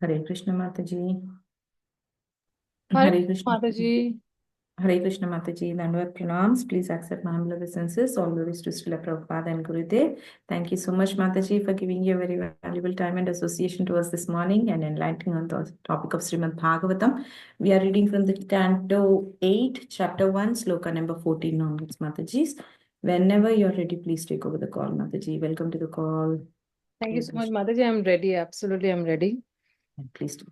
Hare Krishna Mataji. Hare Hare Krishna. Mataji. Hare Krishna Mataji. Dandavad pranams. Please accept my humble obeisances. All glories to Srila Prabhupada and Gurudev. Thank you so much, Mataji, for giving your very valuable time and association to us this morning and enlightening on the topic of Śrīmad-Bhāgavatam. We are reading from the Canto 8, Chapter 1, Sloka number 14 onwards, Matajis. Whenever you're ready, please take over the call, Mataji. Welcome to the call. Thank you so much, Mataji. I'm ready. Absolutely, I'm ready. Please do.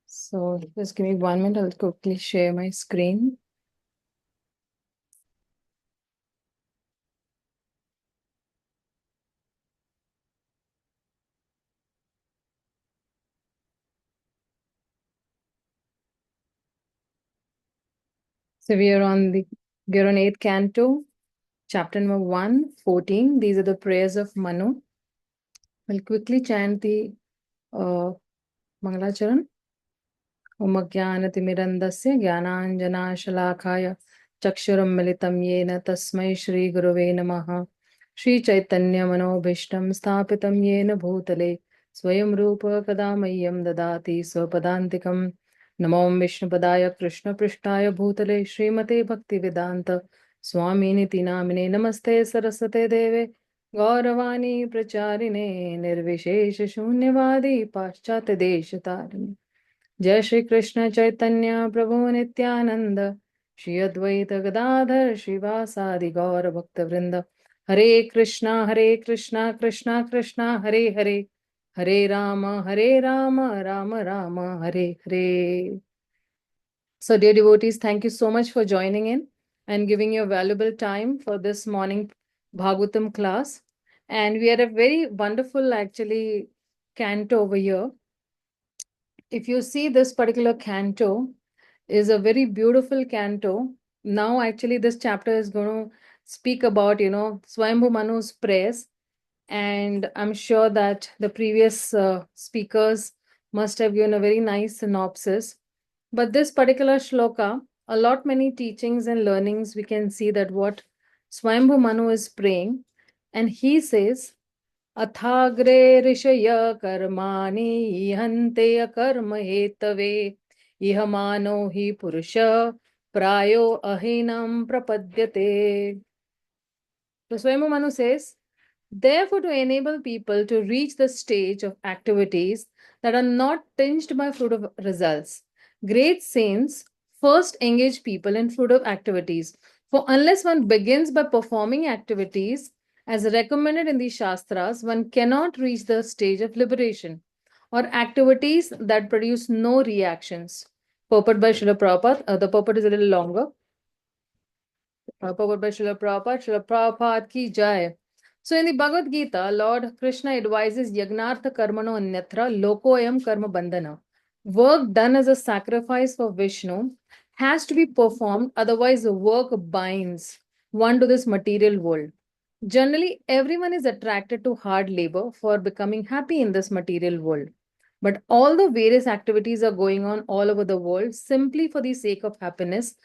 So just give me 1 minute. I'll quickly share my screen. So we are on 8th Canto, chapter number 1, 14. These are the prayers of Manu. We'll quickly chant the Mangalacharan. Om Ajnanatimirandasya Jnananjanashalakhaya Chakshuram Militam Yena Tasmai Shri Guruve Namaha. Śrī Caitanya Mahāprabhu Sthapitam Yena Bhutale Swayam Rupa Kadamayyam Dadati Swapadantikam. Namo Vishnupadaya Krishna Prishtaya Bhutale Srimate Bhaktivedanta Swaminiti Namine Namaste Saraswate Deve Gauravani Pracharine Nirvishesha Shunyavadi Paschate Deshatarine. जय श्री कृष्ण चैतन्य प्रभु नित्यानंद श्री अद्वैत गदाधर श्रीवासादि गौर भक्त वृंद हरे Krishna Krishna Krishna Hare Hare Hare Ram Ram Ram Hare Hare. So dear devotees, thank you so much for joining in and giving your valuable time for this morning Bhagavatam class. And we had a very wonderful actually canto over here. If you see, this particular canto is a very beautiful canto. Now, actually, this chapter is going to speak about, Swayambhu Manu's prayers. And I'm sure that the previous speakers must have given a very nice synopsis. But this particular shloka, a lot many teachings and learnings, we can see that what Swayambhu Manu is praying. And he says, अथाग्रे ऋषय कर्माणि ईहन्ते अकर्म Hathaway इह मानो हि पुरुष प्रायो अहीनम प्रपद्यते. So Swayambhu Manu says, therefore, to enable people to reach the stage of activities that are not tinged by fruit of results, great saints first engage people in fruit of activities. For unless one begins by performing activities as recommended in the Shastras, one cannot reach the stage of liberation or activities that produce no reactions. Purport by Srila Prabhupada. The purport is a little longer. Purport by Srila Prabhupada. Srila Prabhupada ki jai. So in the Bhagavad-gītā, Lord Krishna advises Yagnartha karmano anyatra lokoyam karma bandhana. Work done as a sacrifice for Vishnu has to be performed, otherwise the work binds one to this material world. Generally, everyone is attracted to hard labor for becoming happy in this material world. But all the various activities are going on all over the world simply for the sake of happiness.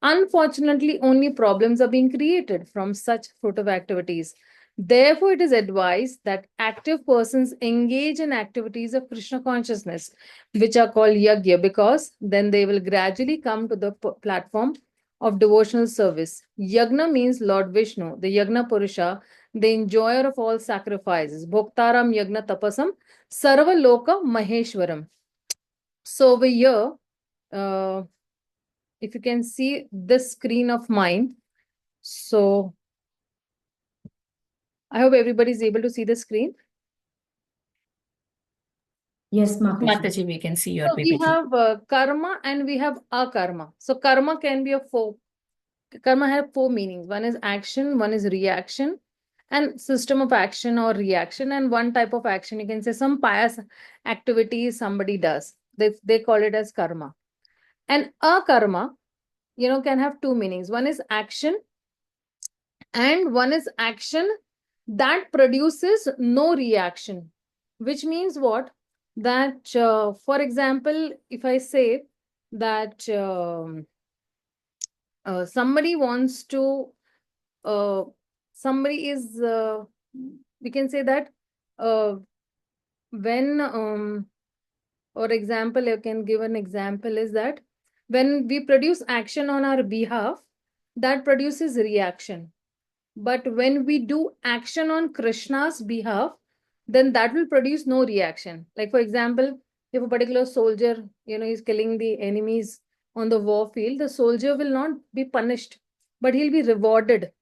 Unfortunately, only problems are being created from such fruit of activities. Therefore, it is advised that active persons engage in activities of Krishna consciousness, which are called yagya, because then they will gradually come to the platform of devotional service. Yagna means Lord Vishnu, the Yagna Purusha, the enjoyer of all sacrifices. Bhoktaram Yagna Tapasam, Sarva Loka Maheshwaram. So over here, if you can see this screen of mine, so I hope everybody is able to see the screen. Yes, Mataji, we can see your So we PPT. have karma and we have akarma. So karma can be karma have four meanings. One is action, one is reaction, and system of action or reaction, and one type of action. You can say some pious activity somebody does. They call it as karma. And akarma, can have two meanings. One is action, and one is action that produces no reaction, which means what? That, for example, if I say that somebody wants to, somebody is, we can say that when or example, you can give an example is that when we produce action on our behalf, that produces reaction. But when we do action on Krishna's behalf, then that will produce no reaction. Like, for example, if a particular soldier, is killing the enemies on the war field, the soldier will not be punished, but he'll be rewarded.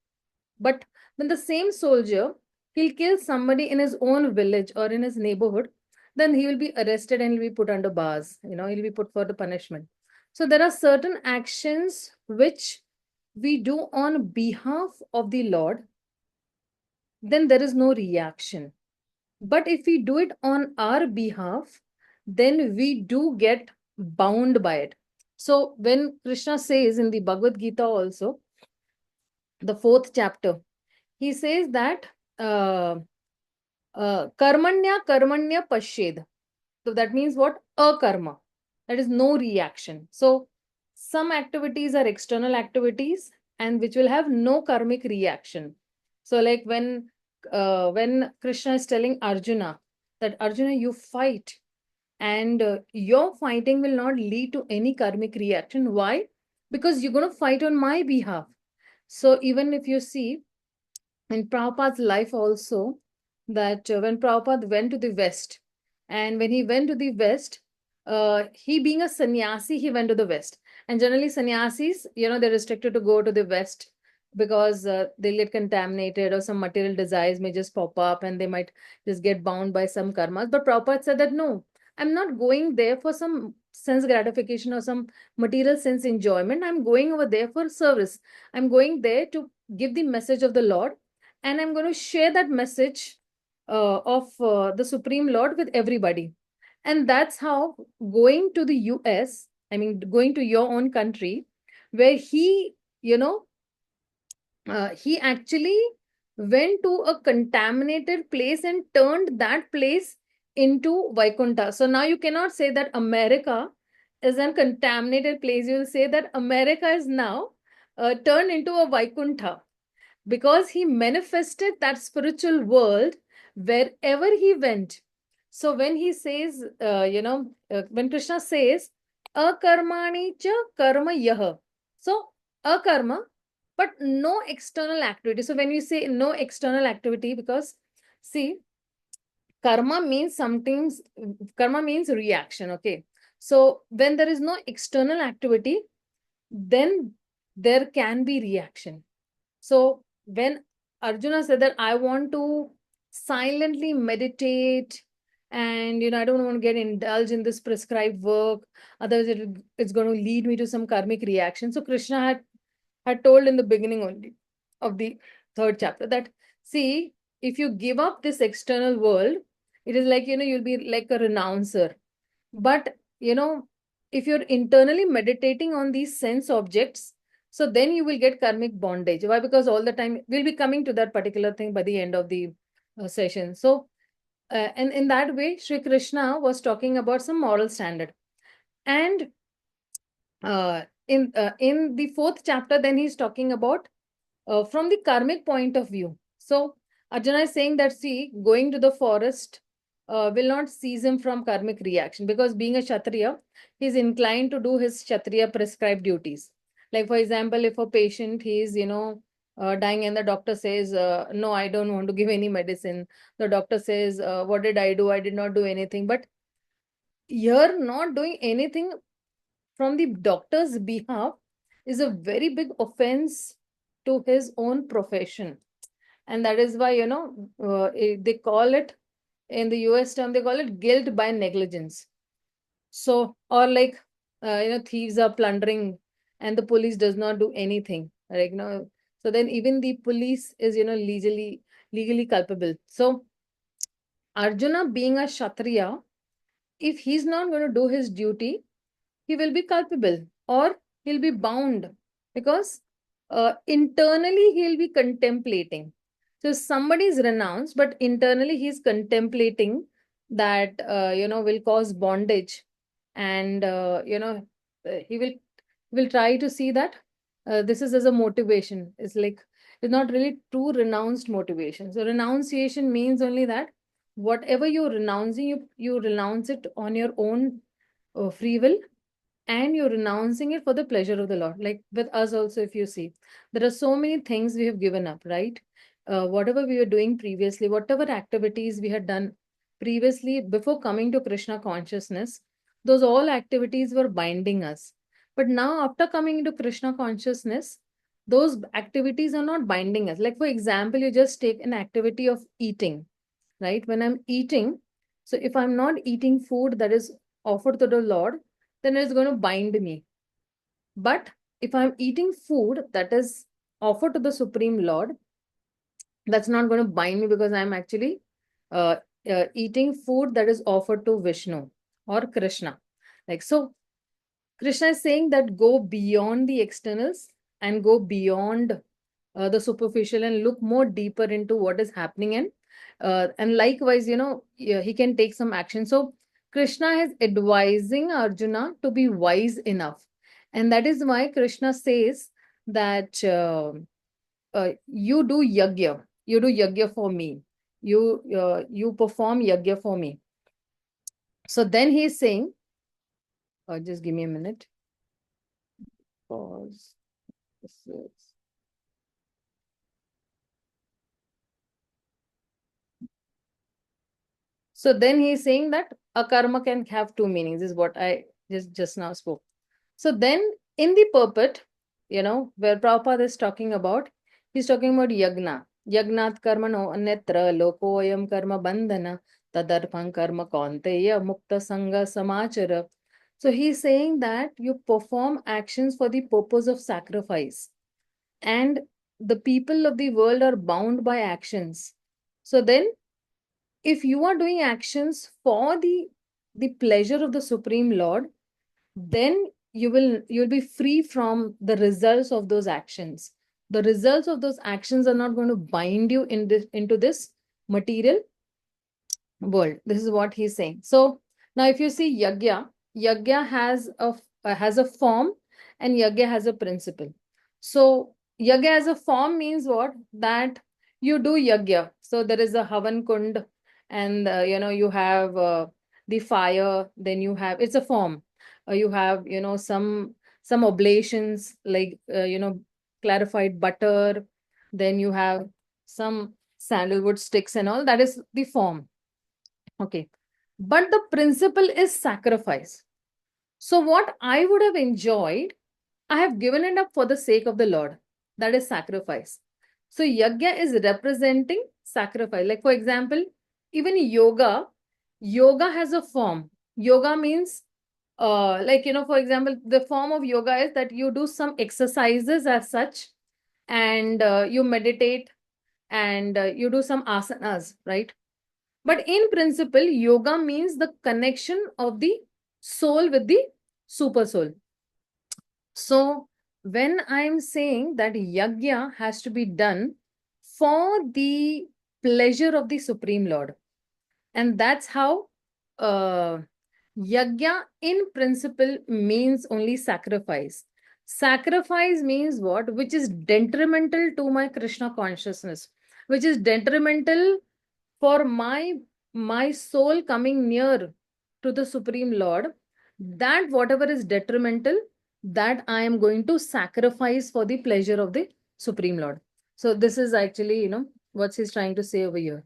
But when the same soldier, he'll kill somebody in his own village or in his neighborhood, then he will be arrested and he'll be put under bars. He'll be put for the punishment. So there are certain actions which we do on behalf of the Lord, then there is no reaction. But if we do it on our behalf, then we do get bound by it. So when Krishna says in the Bhagavad-gītā also, the 4th chapter, he says that karmanya pashed. So that means what? Akarma. That is no reaction. So some activities are external activities and which will have no karmic reaction. So like when Krishna is telling Arjuna that Arjuna, you fight, and your fighting will not lead to any karmic reaction. Why? Because you're going to fight on my behalf. So even if you see in Prabhupada's life also, that when Prabhupada went to the West, and when he went to the West, he being a sannyasi, he went to the West. And generally sannyasis, they're restricted to go to the West because they'll get contaminated or some material desires may just pop up and they might just get bound by some karmas. But Prabhupada said that, no, I'm not going there for some sense gratification or some material sense enjoyment. I'm going over there for service. I'm going there to give the message of the Lord, and I'm going to share that message of the Supreme Lord with everybody. And that's how going to the US, going to your own country, where he actually went to a contaminated place and turned that place into Vaikuntha. So now you cannot say that America is a contaminated place. You will say that America is now turned into a Vaikuntha, because he manifested that spiritual world wherever he went. So when he says, when Krishna says, akarmani cha karma yah. So, akarma, but no external activity. So when you say no external activity, because see, karma means reaction, okay? So when there is no external activity, then there can be reaction. So when Arjuna said that I want to silently meditate and I don't want to get indulged in this prescribed work, otherwise it's going to lead me to some karmic reaction. So Krishna had told in the beginning only of the 3rd chapter that, see, if you give up this external world, it is like, you'll be like a renouncer. But, if you're internally meditating on these sense objects, so then you will get karmic bondage. Why? Because all the time, we'll be coming to that particular thing by the end of the session. So, and in that way, Sri Krishna was talking about some moral standard. And in the 4th chapter, then he's talking about from the karmic point of view. So Arjuna is saying that, see, going to the forest will not cease him from karmic reaction, because being a Kshatriya, he's inclined to do his Kshatriya prescribed duties. Like, for example, if a patient, he's, dying and the doctor says, no, I don't want to give any medicine. The doctor says, what did I do? I did not do anything. But you're not doing anything from the doctor's behalf is a very big offense to his own profession. And that is why, they call it, in the US term, they call it guilt by negligence. So, or like, thieves are plundering and the police does not do anything. Like, so then even the police is, legally culpable. So Arjuna, being a Kshatriya, if he's not going to do his duty, he will be culpable or he'll be bound, because internally he'll be contemplating. So somebody is renounced, but internally he's contemplating that, will cause bondage. And, he will try to see that this is as a motivation. It's like, it's not really true renounced motivation. So renunciation means only that whatever you're renouncing, you renounce it on your own free will, and you're renouncing it for the pleasure of the Lord. Like with us also, if you see, there are so many things we have given up, right? Whatever we were doing previously, whatever activities we had done previously before coming to Krishna consciousness, those all activities were binding us. But now, after coming into Krishna consciousness, those activities are not binding us. Like, for example, you just take an activity of eating, right? When I'm eating, so if I'm not eating food that is offered to the Lord, then it's going to bind me. But if I'm eating food that is offered to the Supreme Lord, that's not going to bind me, because I'm actually uh, eating food that is offered to Vishnu or Krishna. Like, so Krishna is saying that go beyond the externals and go beyond the superficial and look more deeper into what is happening. And likewise, he can take some action. So Krishna is advising Arjuna to be wise enough. And that is why Krishna says that you do yagya for me. You perform yagya for me. So then he's saying, just give me a minute. Pause. So then he's saying that a karma can have two meanings, is what I just now spoke. So then in the purport, where Prabhupada is talking about, he's talking about yagna. Yagnat karmano annetra lokoyam karma bandhana tadarpang karma kaunteya mukta sangha samachara. So he's saying that you perform actions for the purpose of sacrifice, and the people of the world are bound by actions. So then, if you are doing actions for the pleasure of the Supreme Lord, then you'll be free from the results of those actions. The results of those actions are not going to bind you into this material world. This is what he's saying. So now if you see yagya has a form, and yagya has a principle. So yagya as a form means what? That you do yagya. So there is a havan kund, and you have the fire. Then you have, it's a form. You have some oblations, like clarified butter. Then you have some sandalwood sticks and all. That is the form. Okay. But the principle is sacrifice. So what I would have enjoyed, I have given it up for the sake of the Lord. That is sacrifice. So yagya is representing sacrifice. Like, for example, even yoga has a form. Yoga means, for example, the form of yoga is that you do some exercises as such, and you meditate, and you do some asanas, right? But in principle, yoga means the connection of the soul with the super soul. So when I'm saying that yagya has to be done for the pleasure of the Supreme Lord, and that's how yagya in principle means only sacrifice. Sacrifice means what? Which is detrimental to my Krishna consciousness, which is detrimental for my soul coming near to the Supreme Lord. That whatever is detrimental, that I am going to sacrifice for the pleasure of the Supreme Lord. So this is actually what he's trying to say over here.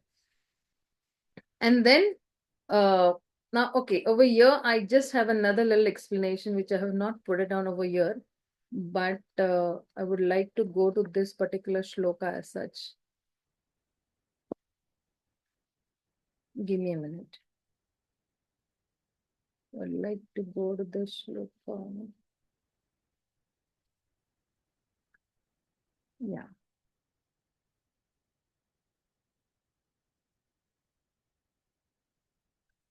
And then now, okay, over here I just have another little explanation which I have not put it down over here, but I would like to go to this particular shloka as such. Give me a minute. I'd like to go to the shloka. Yeah.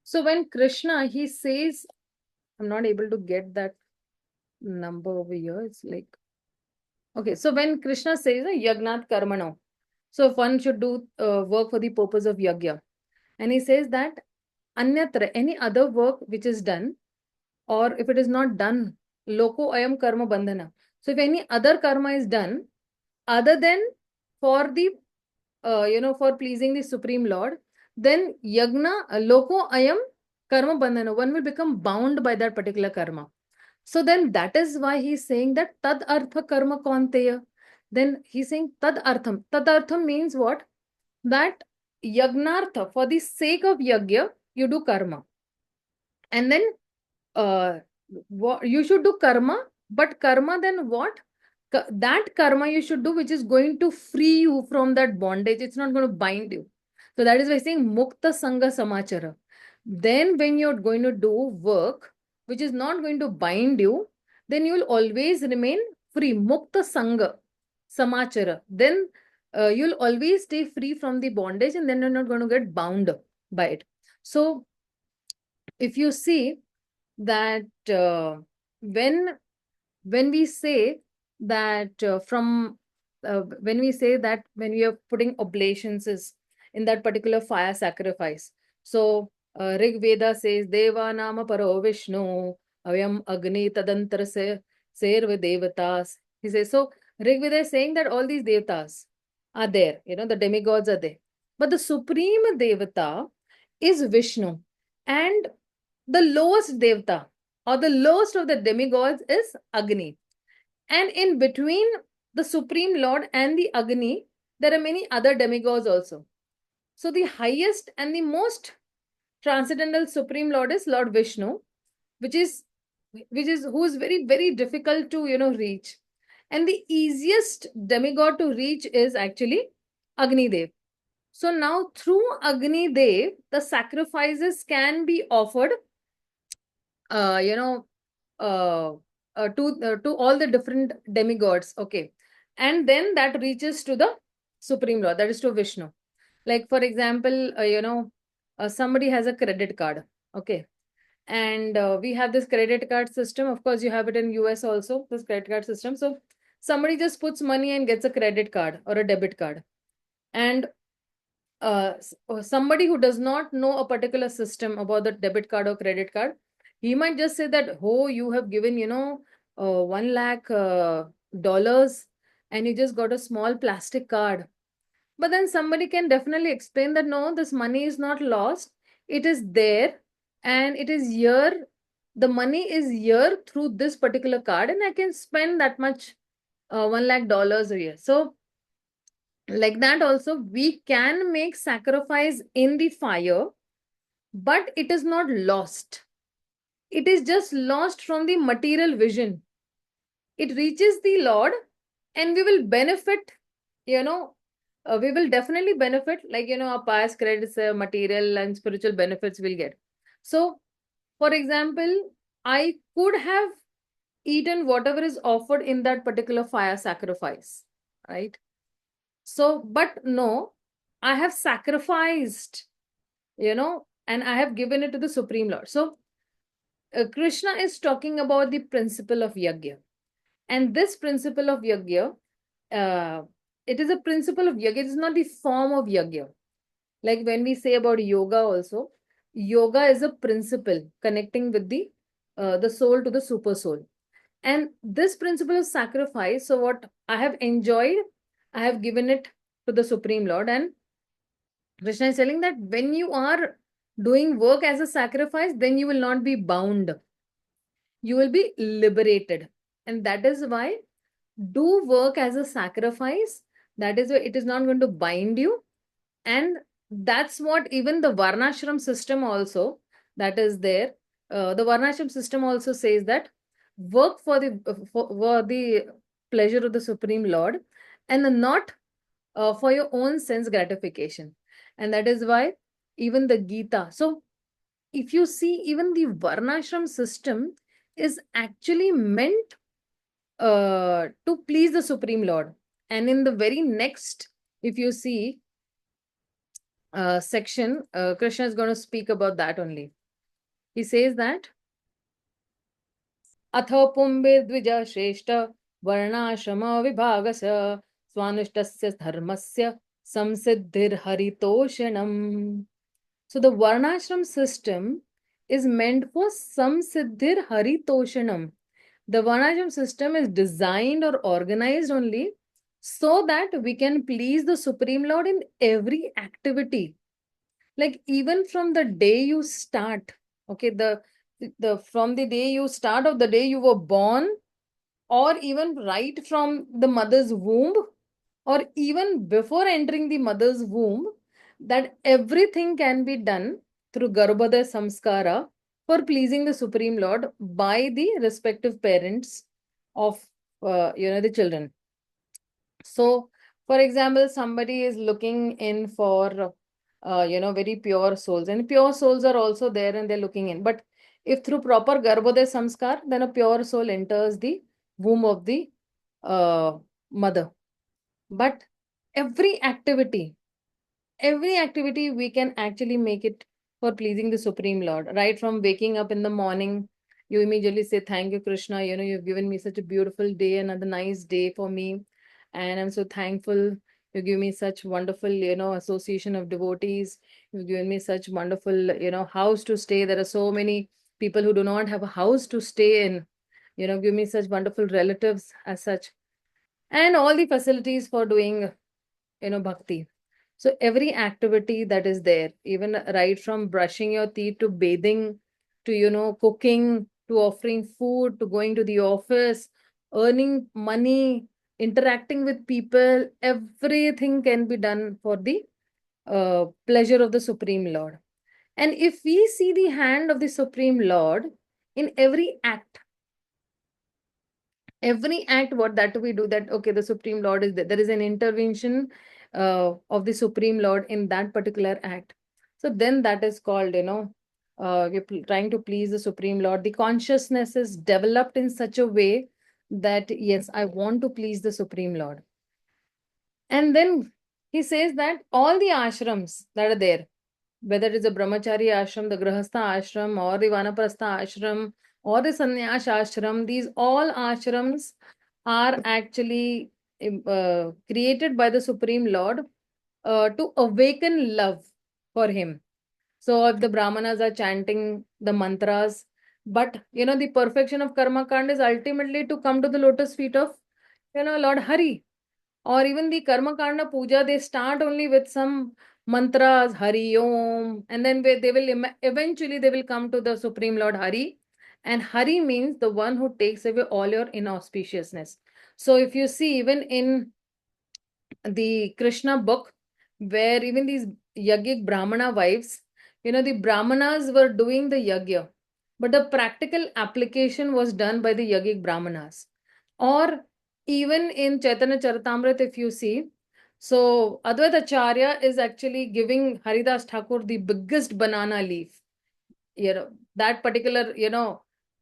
So when Krishna, he says, I'm not able to get that number over here. It's like, okay. So when Krishna says, Yagnat Karmano, so if one should do work for the purpose of yagya. And he says that Anyatra, any other work which is done, or if it is not done, Loko ayam karma bandhana. So if any other karma is done, other than for the, for pleasing the Supreme Lord, then yagna loko ayam karma bandhana. One will become bound by that particular karma. So then that is why he's saying that tad artha karma kaunteya. Then he's saying tad artham. Tad artham means what? That yagnartha, for the sake of yagya, you do karma. And then you should do karma, but karma then what? That karma you should do which is going to free you from that bondage. It's not going to bind you. So that is why saying mukta sangha samachara. Then when you're going to do work which is not going to bind you, then you will always remain free. Mukta sangha samachara. Then you'll always stay free from the bondage, and then you're not going to get bound by it. So if you see that when we say that when we say that when we are putting oblations is in that particular fire sacrifice, so Rig Veda says Deva Nama Paro Vishnu Ayam Agni Tadantar Se Serva Devatas. He says, so Rig Veda is saying that all these devatas are there, the demigods are there, but the supreme devata is Vishnu, and the lowest devata or the lowest of the demigods is Agni. And in between the Supreme Lord and the Agni, there are many other demigods also. So the highest and the most transcendental Supreme Lord is Lord Vishnu, who is very, very difficult to, reach. And the easiest demigod to reach is actually Agni Dev. So now through Agni Dev, the sacrifices can be offered to all the different demigods, okay, and then that reaches to the Supreme Lord, that is to Vishnu. Like for example, somebody has a credit card, okay, and we have this credit card system. Of course, you have it in US also, this credit card system. So somebody just puts money and gets a credit card or a debit card, and somebody who does not know a particular system about the debit card or credit card, he might just say that, oh, you have given, $1 lakh and you just got a small plastic card. But then somebody can definitely explain that, no, this money is not lost. It is there and it is here. The money is here through this particular card, and I can spend that much $1 lakh a year. So like that also, we can make sacrifice in the fire, but it is not lost. It is just lost from the material vision. It reaches the Lord and we will benefit, we will definitely benefit, like, our past credits, material and spiritual benefits will get. So, for example, I could have eaten whatever is offered in that particular fire sacrifice, right? So, but no, I have sacrificed, and I have given it to the Supreme Lord. So, Kṛṣṇa is talking about the principle of yagya. And this principle of yagya, it is a principle of yagya. It is not the form of yagya. Like when we say about yoga also, yoga is a principle connecting with the soul to the super soul. And this principle of sacrifice, so what I have enjoyed, I have given it to the Supreme Lord. And Kṛṣṇa is telling that when you are doing work as a sacrifice, then you will not be bound. You will be liberated. And that is why do work as a sacrifice. That is why it is not going to bind you. And that's what even the Varnashram system also, that is there. The Varnashram system also says that work for the pleasure of the Supreme Lord and not for your own sense gratification. And that is why even the Gita. So if you see, even the Varnashram system is actually meant to please the Supreme Lord. And in the very next, if you see section, Kṛṣṇa is going to speak about that only. He says that Atha Pumbe Dvija Shreshta Varnashrama Vibhagasya Swanushtasya Dharmasya Samsiddhir Haritoshanam. So the Varnashram system is meant for Samsiddhir Haritoshanam. The Varnashram system is designed or organized only so that we can please the Supreme Lord in every activity. Like even from the day you start, okay, the from the day you start of the day you were born, or even right from the mother's womb, or even before entering the mother's womb, that everything can be done through Garbhoday Samskara for pleasing the Supreme Lord by the respective parents of the children. So, for example, somebody is looking in for very pure souls, and pure souls are also there and they're looking in. But if through proper Garbhoday Samskar, then a pure soul enters the womb of the mother. But every activity we can actually make it for pleasing the Supreme Lord. Right from waking up in the morning, you immediately say, thank you, Krishna. You've given me such a beautiful day, another nice day for me. And I'm so thankful. You give me such wonderful, association of devotees. You've given me such wonderful, house to stay. There are so many people who do not have a house to stay in. Give me such wonderful relatives as such. And all the facilities for doing, bhakti. So every activity that is there, even right from brushing your teeth to bathing, to, cooking, to offering food, to going to the office, earning money, interacting with people, everything can be done for the pleasure of the Supreme Lord. And if we see the hand of the Supreme Lord in every act, what that we do, that okay, the Supreme Lord is there, there is an intervention of the Supreme Lord in that particular act. So then that is called, you're trying to please the Supreme Lord. The consciousness is developed in such a way that yes, I want to please the Supreme Lord. And then he says that all the ashrams that are there, whether it's a brahmachari ashram, the grahastha ashram, or the vanaprastha ashram, or the sannyas ashram, these all ashrams are actually created by the Supreme Lord to awaken love for him. So if the brahmanas are chanting the mantras, but the perfection of karma kand is ultimately to come to the lotus feet of Lord Hari. Or even the karma kanda puja, they start only with some mantras, Hari Om, and then they will eventually they will come to the Supreme Lord Hari. And Hari means the one who takes away all your inauspiciousness. So if you see, even in the Krishna book, where even these Yajnik Brahmana wives, the Brahmanas were doing the Yajna, but the practical application was done by the Yajnik Brahmanas. Or even in Chaitanya Charitamrita, if you see, so Advaita Acharya is actually giving Haridas Thakur the biggest banana leaf. That particular,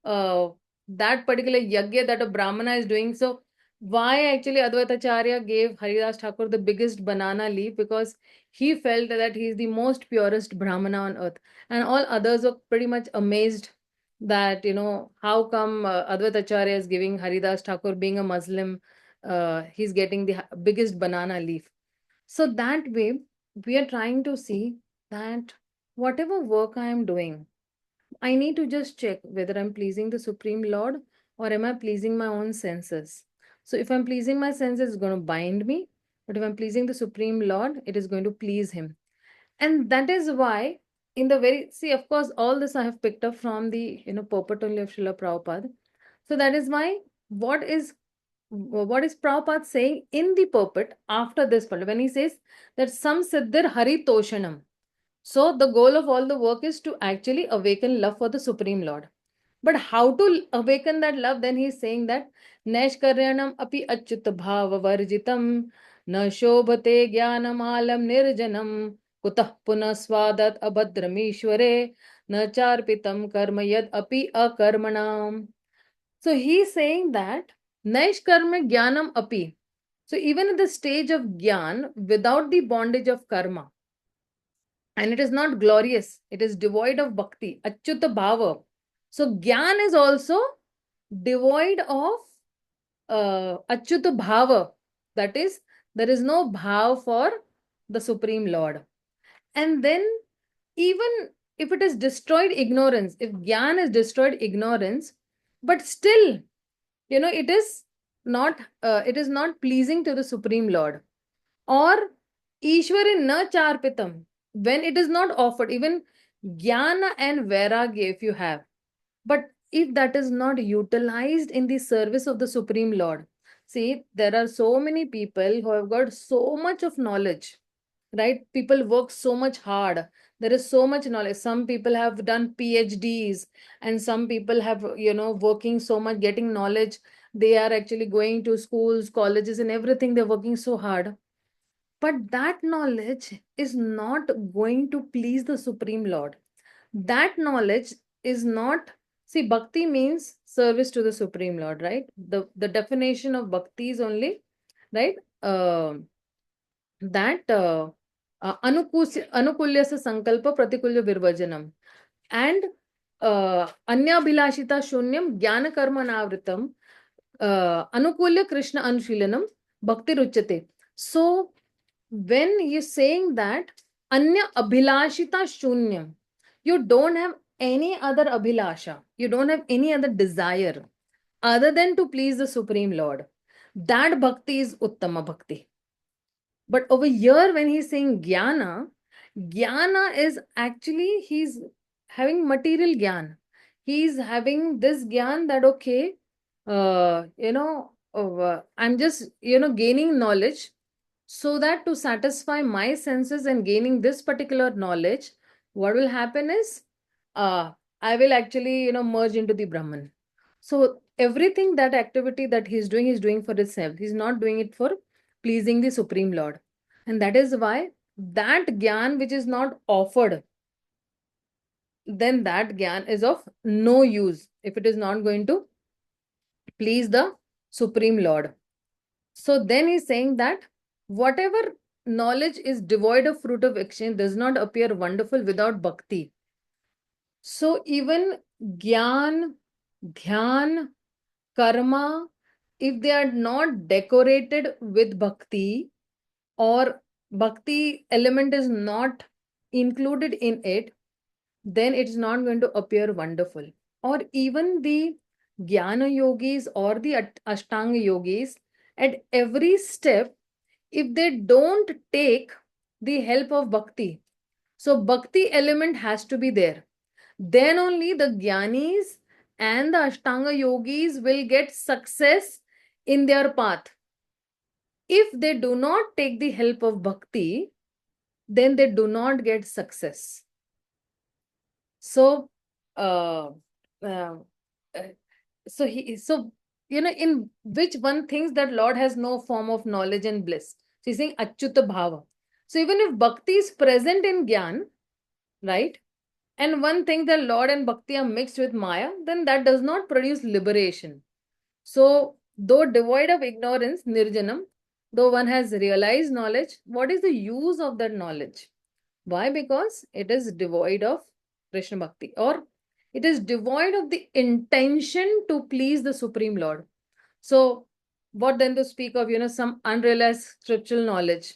that particular yagya that a Brahmana is doing. So why actually Advaita Acharya gave Haridas Thakur the biggest banana leaf? Because he felt that he is the most purest Brahmana on earth. And all others were pretty much amazed that, how come Advaita Acharya is giving Haridas Thakur, being a Muslim, he's getting the biggest banana leaf. So that way, we are trying to see that whatever work I am doing, I need to just check whether I'm pleasing the Supreme Lord or am I pleasing my own senses. So if I'm pleasing my senses, it's going to bind me. But if I'm pleasing the Supreme Lord, it is going to please him. And that is why in the very, see, of course, all this I have picked up from the, purport only of Srila Prabhupada. So that is why what is Prabhupada saying in the purport after this part, when he says that some siddhir hari toshanam. So the goal of all the work is to actually awaken love for the Supreme Lord. But how to awaken that love? Then he's saying that Naishkaryanam api achyut bhava varjitam na shobhate jnanam alam nirjanam kutah punasvadat abhadramishware na charpitam karma yad api akarmanam. So he's saying that Naishkarma jnanam api. So even at the stage of jnana, without the bondage of karma, and it is not glorious, it is devoid of bhakti, achyuta bhava. So gyan is also devoid of achyuta bhava, that is, there is no bhav for the Supreme Lord. And then even if it is destroyed ignorance, if gyan is destroyed ignorance, but still it is not pleasing to the Supreme Lord. Or Ishwari na charpitam. when it is not offered, even jnana and vairagya if you have, but if that is not utilized in the service of the Supreme Lord, see, there are so many people who have got so much of knowledge, right? People work so much hard. There is so much knowledge. Some people have done PhDs, and some people have, working so much, getting knowledge. They are actually going to schools, colleges, and everything. They're working so hard. But that knowledge is not going to please the Supreme Lord. That knowledge is not, see, bhakti means service to the Supreme Lord, right? The definition of bhakti is only, right? That anukulyasa sankalpa pratikulya virvajanam, and anyabhilashita shunyam jnana karma navritam anukulya Krishna anushīlanam bhakti ruchyate. So when you're saying that anya abhilashita shunyam, you don't have any other abhilasha, you don't have any other desire other than to please the Supreme Lord, that bhakti is uttama bhakti. But over here, when he's saying jnana, jnana is actually, he's having material jnana. He's having this jnana that, okay, I'm just, gaining knowledge so that to satisfy my senses and gaining this particular knowledge, what will happen is, I will actually, merge into the Brahman. So everything, that activity that he's doing for himself. He's not doing it for pleasing the Supreme Lord. And that is why that gyan which is not offered, then that gyan is of no use if it is not going to please the Supreme Lord. So then he's saying that whatever knowledge is devoid of fruit of action does not appear wonderful without bhakti. So even gyan, dhyan, karma, if they are not decorated with bhakti, or bhakti element is not included in it, then it's not going to appear wonderful. Or even the jnana yogis or the ashtanga yogis, at every step, if they don't take the help of bhakti, so bhakti element has to be there, then only the jnanis and the ashtanga yogis will get success in their path. If they do not take the help of bhakti, then they do not get success. So, in which one thinks that Lord has no form of knowledge and bliss. So he's saying Achyuta Bhava. So even if bhakti is present in Gyan, right? And one thinks that Lord and bhakti are mixed with Maya, then that does not produce liberation. So, though devoid of ignorance, nirjanam, though one has realized knowledge, what is the use of that knowledge? Why? Because it is devoid of Krishna Bhakti, or it is devoid of the intention to please the Supreme Lord. So, what then to speak of, some unrealized scriptural knowledge?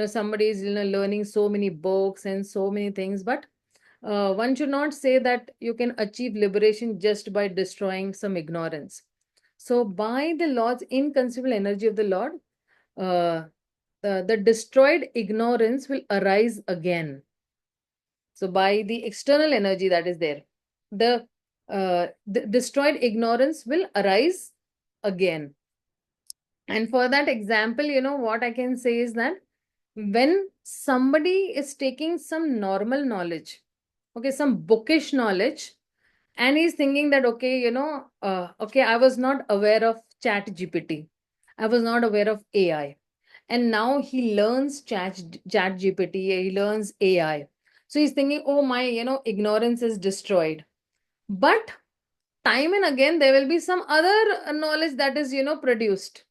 Somebody is, learning so many books and so many things, but one should not say that you can achieve liberation just by destroying some ignorance. So, by the Lord's inconceivable energy of the Lord, the destroyed ignorance will arise again. So, by the external energy that is there, the destroyed ignorance will arise again. And for that example, what I can say is that when somebody is taking some normal knowledge, okay, some bookish knowledge, and he's thinking that, okay, I was not aware of chat GPT, I was not aware of AI, and now he learns chat GPT, he learns AI. So he's thinking, oh, my ignorance is destroyed. But time and again there will be some other knowledge that is produced,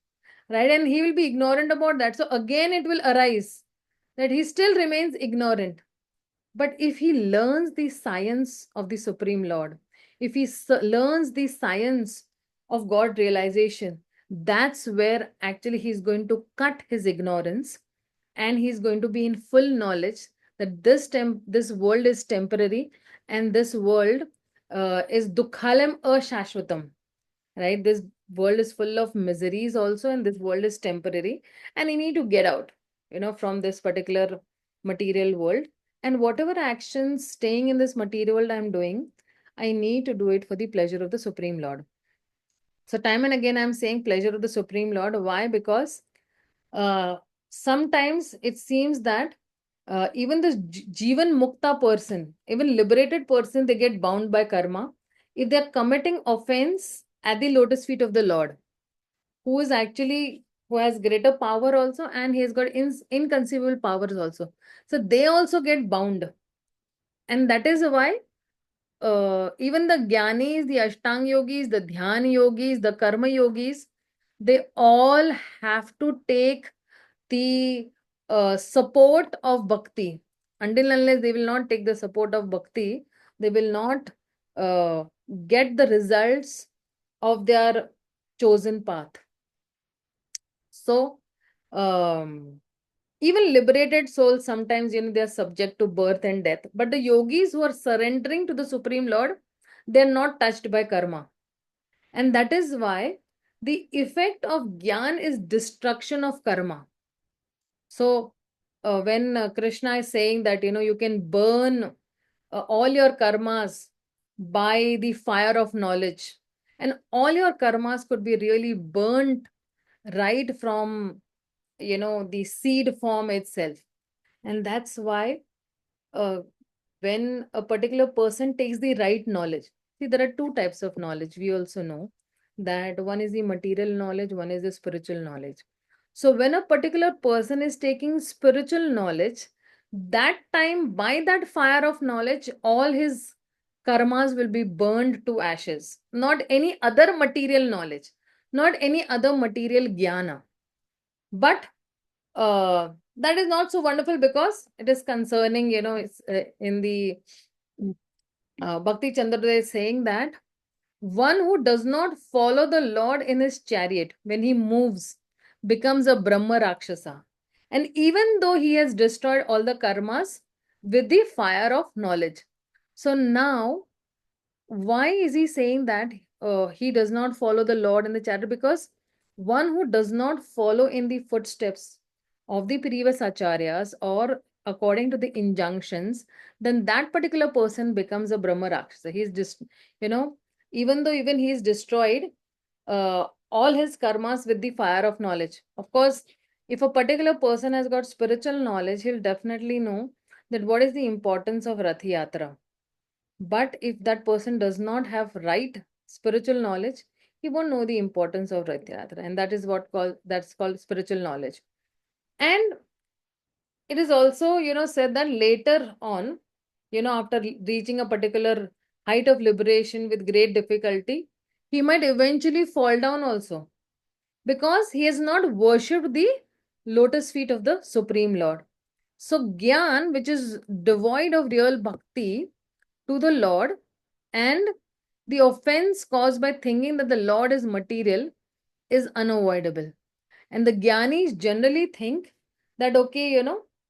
right? And he will be ignorant about that. So again it will arise that he still remains ignorant. But if he learns the science of the Supreme Lord, if he learns the science of God realization, that's where actually he's going to cut his ignorance, and he's going to be in full knowledge that this world is temporary, and this world is dukhalam ashashvatam, right? This world is full of miseries also, and this world is temporary, and you need to get out, from this particular material world, And whatever actions staying in this material world I'm doing, I need to do it for the pleasure of the Supreme Lord. So time and again, I'm saying pleasure of the Supreme Lord. Why? Because sometimes it seems that even the Jivan Mukta person, even liberated person, they get bound by karma if they're committing offense at the lotus feet of the Lord, who is actually, who has greater power also, and he has got inconceivable powers also. So they also get bound. And that is why even the Gyanis, the Ashtang yogis, the Dhyan yogis, the Karma yogis, they all have to take the support of bhakti. Until unless they will not take the support of bhakti, they will not uh, get the results of their chosen path. So, even liberated souls, sometimes, they are subject to birth and death. But the yogis who are surrendering to the Supreme Lord, they are not touched by karma. And that is why the effect of Gyan is destruction of karma. So, when Krishna is saying that, you can burn all your karmas by the fire of knowledge, and all your karmas could be really burnt right from, the seed form itself. And that's why uh, when a particular person takes the right knowledge, see, there are two types of knowledge. We also know that one is the material knowledge, one is the spiritual knowledge. So when a particular person is taking spiritual knowledge, that time by that fire of knowledge, all his karmas will be burned to ashes. Not any other material knowledge, not any other material jnana. But that is not so wonderful because it is concerning, it's in the Bhakti Chandra is saying that one who does not follow the Lord in his chariot when he moves becomes a Brahma Rakshasa. And even though he has destroyed all the karmas with the fire of knowledge. So now, why is he saying that he does not follow the Lord in the chariot? Because one who does not follow in the footsteps of the previous acharyas or according to the injunctions, then that particular person becomes a Brahma Rakshasa. He's just, even though even he is destroyed all his karmas with the fire of knowledge. Of course, if a particular person has got spiritual knowledge, he'll definitely know that what is the importance of Rath Yatra. But if that person does not have right spiritual knowledge, he won't know the importance of Rath Yatra, and that is that's called spiritual knowledge. And it is also, said that later on, after reaching a particular height of liberation with great difficulty, he might eventually fall down also because he has not worshipped the lotus feet of the Supreme Lord. So, Gyan, which is devoid of real bhakti to the Lord, and the offense caused by thinking that the Lord is material, is unavoidable. And the Gyanis generally think that, okay,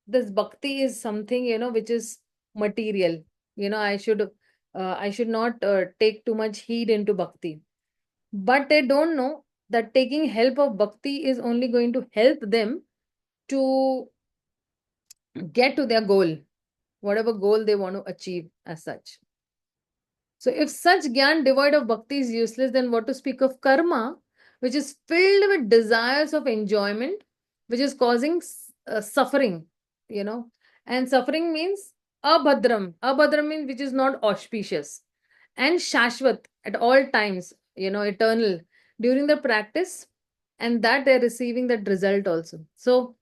this bhakti is something, which is material. I should not take too much heed into bhakti. But they don't know that taking help of bhakti is only going to help them to get to their goal, whatever goal they want to achieve as such. So if such gyan devoid of bhakti is useless, then what to speak of karma, which is filled with desires of enjoyment, which is causing suffering, and suffering means abhadram. Abhadram means which is not auspicious, and shashvat at all times, eternal during the practice, and that they're receiving that result also. So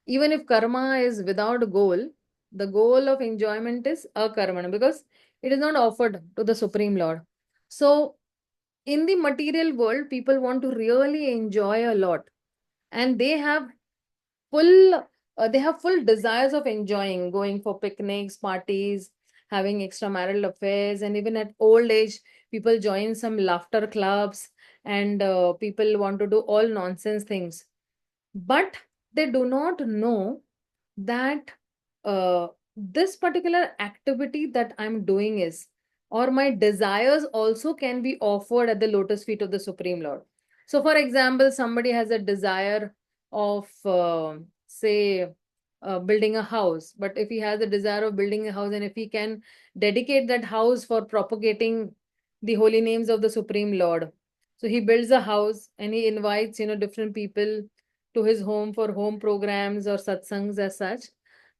even if karma is without goal, the goal of enjoyment is akarmana because it is not offered to the Supreme Lord. So in the material world, people want to really enjoy a lot, and full they have full desires of enjoying, going for picnics, parties, having extramarital affairs, and even at old age, people join some laughter clubs, and people want to do all nonsense things. But they do not know that this particular activity that I'm doing is, or my desires also can be offered at the lotus feet of the Supreme Lord. So, for example, somebody has a desire of, say, building a house. But if he has the desire of building a house, and if he can dedicate that house for propagating the holy names of the Supreme Lord, so he builds a house and he invites, different people to his home for home programs or satsangs as such,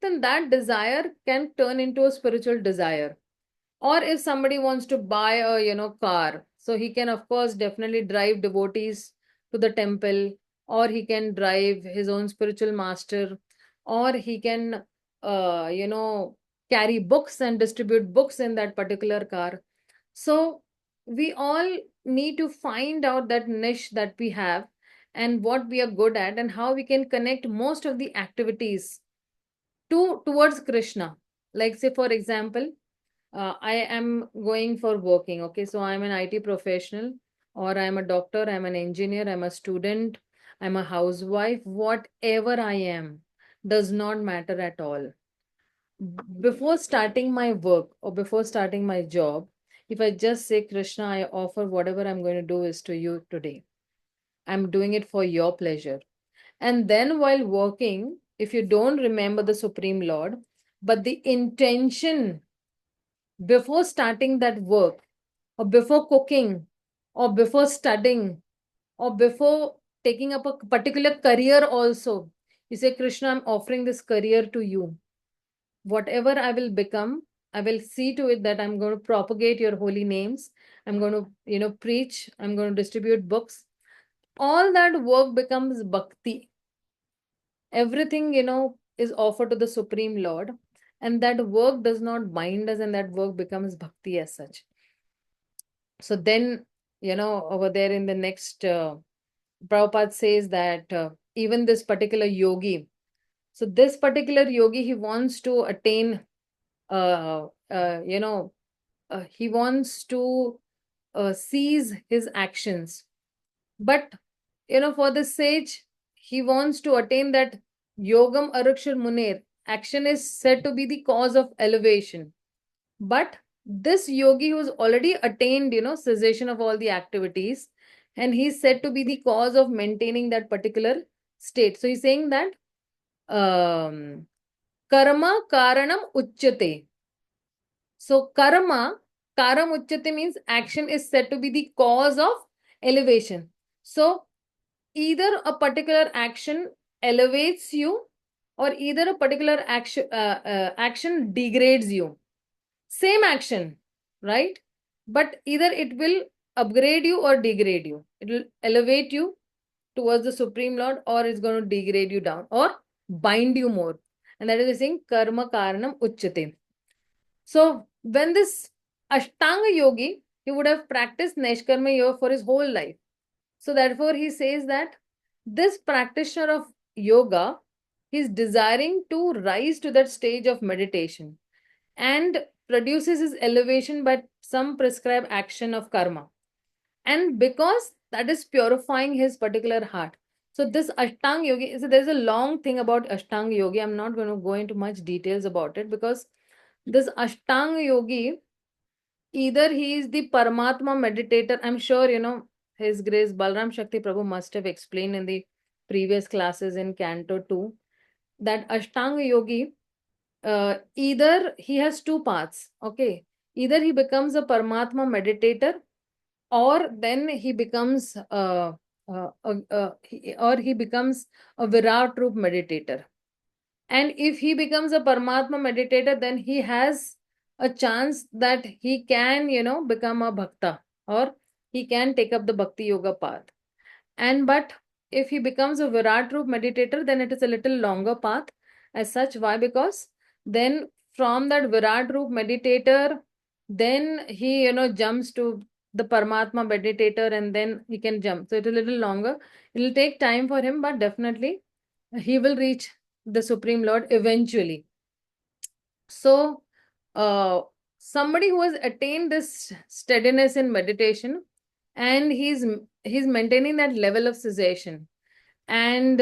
then that desire can turn into a spiritual desire. Or if somebody wants to buy a, car, so he can, of course, definitely drive devotees to the temple, or he can drive his own spiritual master, or he can, carry books and distribute books in that particular car. So we all need to find out that niche that we have and what we are good at and how we can connect most of the activities towards Krishna. Like, say, for example, I am going for working. Okay, so I'm an IT professional, or I'm a doctor, I'm an engineer, I'm a student, I'm a housewife. Whatever I am does not matter at all. Before starting my work or before starting my job, if I just say, Krishna, I offer whatever I'm going to do is to you today. I'm doing it for your pleasure. And then while working, if you don't remember the Supreme Lord, but the intention before starting that work, or before cooking, or before studying, or before taking up a particular career also, you say, Krishna, I'm offering this career to you. Whatever I will become, I will see to it that I'm going to propagate your holy names. I'm going to, preach. I'm going to distribute books. All that work becomes bhakti. Everything, is offered to the Supreme Lord. And that work does not bind us, and that work becomes bhakti as such. So then, over there in the next, Prabhupada says that even this particular yogi, so this particular yogi, he wants to attain, uh, uh, you know, he wants to cease his actions. But, for the sage, he wants to attain that yogam arukshar munir. Action is said to be the cause of elevation. But this yogi who's already attained, cessation of all the activities, and he's said to be the cause of maintaining that particular state. So he's saying that karma karanam uchyate. So karam uchyate means action is said to be the cause of elevation. So either a particular action elevates you, or either a particular action degrades you. Same action, right? But either it will upgrade you or degrade you. It will elevate you towards the Supreme Lord, or it's going to degrade you down or bind you more. And that is saying karma karanam uchyate. So when this Ashtanga yogi, he would have practiced Neshkarma yoga for his whole life. So therefore he says that this practitioner of yoga is desiring to rise to that stage of meditation and produces his elevation by some prescribed action of karma. And because that is purifying his particular heart. So this Ashtanga Yogi, so there's a long thing about Ashtanga Yogi. I'm not going to go into much details about it, because this Ashtanga Yogi, either he is the Paramatma meditator. I'm sure, His Grace Balram Shakti Prabhu must have explained in the previous classes in Canto 2 that Ashtanga Yogi, either he has two paths. Okay, either he becomes a Paramatma meditator, or then he becomes or he becomes a Virat Roop meditator. And if he becomes a Paramatma meditator, then he has a chance that he can, become a bhakta, or he can take up the bhakti yoga path. And but if he becomes a Virat Roop meditator, then it is a little longer path as such. Why? Because then from that Virat Roop meditator, then he, jumps to the Paramatma meditator, and then he can jump. So it's a little longer. It will take time for him, but definitely he will reach the Supreme Lord eventually. So somebody who has attained this steadiness in meditation, and he's maintaining that level of cessation, and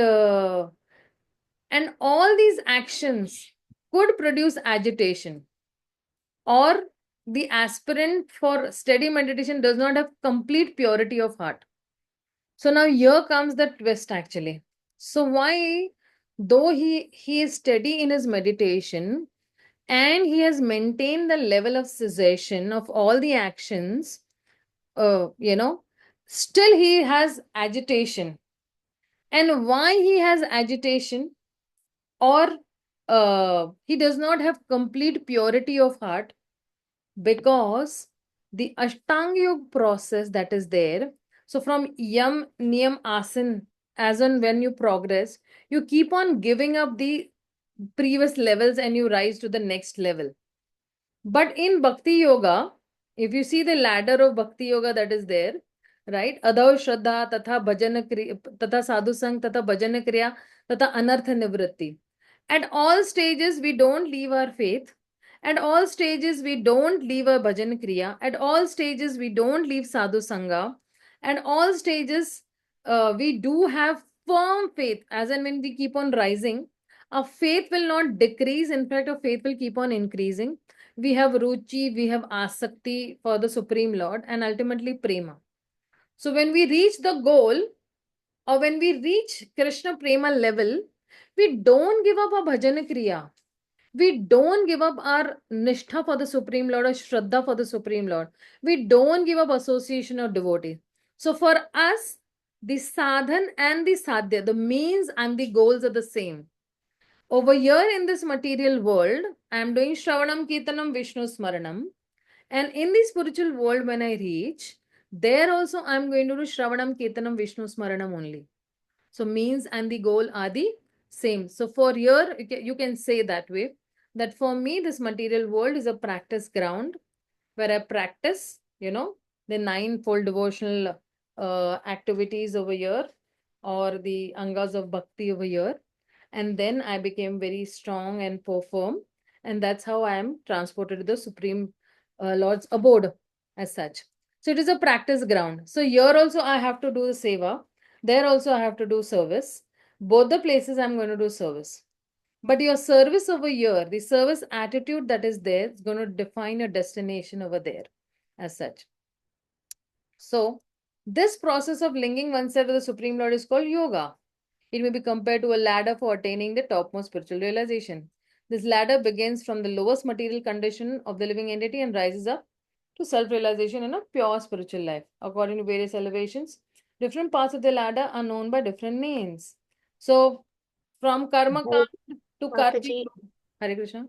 all these actions could produce agitation, or the aspirant for steady meditation does not have complete purity of heart. So now here comes the twist actually. So why though he is steady in his meditation and he has maintained the level of cessation of all the actions, still he has agitation. And why he has agitation, or he does not have complete purity of heart? Because the Ashtanga Yoga process that is there, so from Yam, Niyam, Asan, as on when you progress, you keep on giving up the previous levels and you rise to the next level. But in Bhakti Yoga, if you see the ladder of Bhakti Yoga that is there, right? Adhav Shraddha, Tatha Bhajana Kriya, Tatha Sadhu Sang, Tatha Bhajana Kriya, Tatha Anartha Nivritti. At all stages, we don't leave our faith. At all stages, we don't leave our Bhajan Kriya. At all stages, we don't leave Sadhu Sangha. At all stages, we do have firm faith. As and when we keep on rising, our faith will not decrease. In fact, our faith will keep on increasing. We have Ruchi, we have Asakti for the Supreme Lord, and ultimately Prema. So when we reach the goal, or when we reach Krishna Prema level, we don't give up our Bhajana Kriya. We don't give up our Nishtha for the Supreme Lord or Shraddha for the Supreme Lord. We don't give up association of devotees. So for us, the sadhan and the sadhya, the means and the goals are the same. Over here in this material world, I am doing Shravanam, Kirtanam, Vishnu Smaranam. And in the spiritual world, when I reach, there also I am going to do Shravanam, Kirtanam, Vishnu Smaranam only. So means and the goal are the same. So for here, you can say that way, that for me, this material world is a practice ground where I practice, the ninefold devotional activities over here, or the angas of bhakti over here. And then I became very strong and firm. And that's how I am transported to the Supreme Lord's abode as such. So it is a practice ground. So here also I have to do the seva. There also I have to do service. Both the places I'm going to do service. But your service over here, the service attitude that is there, is going to define your destination over there as such. So this process of linking oneself with the Supreme Lord is called yoga. It may be compared to a ladder for attaining the topmost spiritual realization. This ladder begins from the lowest material condition of the living entity and rises up to self-realization in a pure spiritual life. According to various elevations, different parts of the ladder are known by different names. So, from karma Right. kand to karma. Mataji, Hare Krishna.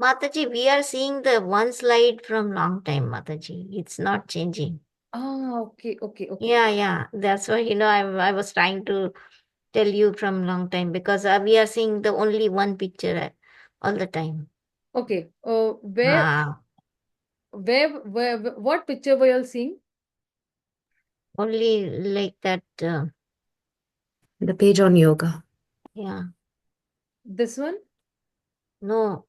Mataji, we are seeing the one slide from long time, Mataji. It's not changing. Ah, okay. Yeah. That's why, I was trying to tell you from long time, because we are seeing the only one picture all the time. Okay. Ah, What picture were you all seeing? only like that. The page on yoga. Yeah. This one? No.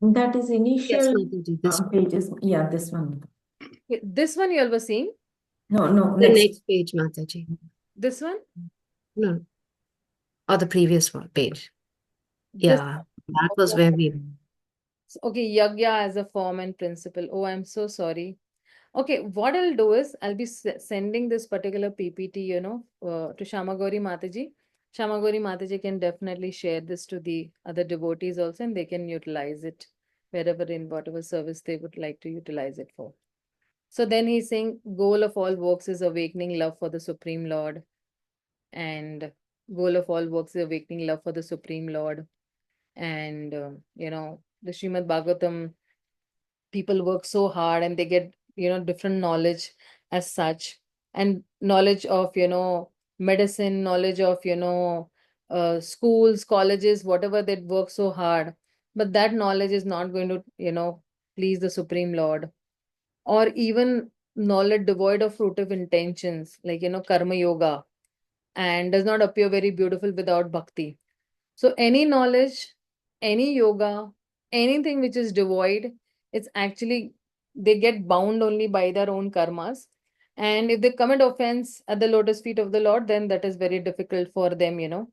That is Yes, initial Mataji, this one. pages. Yeah, this one. Okay, this one you all were seeing? No, The next. next page, Mataji. This one? No. Or the previous one page. This Yeah, that was where we. Okay, yagya as a form and principle. Oh, I'm so sorry. Okay, what I'll do is I'll be sending this particular PPT, to Shamagori Mataji. Shamagori Mataji can definitely share this to the other devotees also, and they can utilize it wherever in whatever service they would like to utilize it for. So then he's saying, goal of all works is awakening love for the Supreme Lord, and goal of all works is awakening love for the Supreme Lord. And the Śrīmad-Bhāgavatam, people work so hard and they get different knowledge as such, and knowledge of medicine, knowledge of schools, colleges, whatever, they work so hard, but that knowledge is not going to please the Supreme Lord. Or even knowledge devoid of fruitive intentions, like karma yoga, and does not appear very beautiful without bhakti. So any knowledge, any yoga, anything which is devoid, it's actually, they get bound only by their own karmas. And if they commit offense at the lotus feet of the Lord, then that is very difficult for them,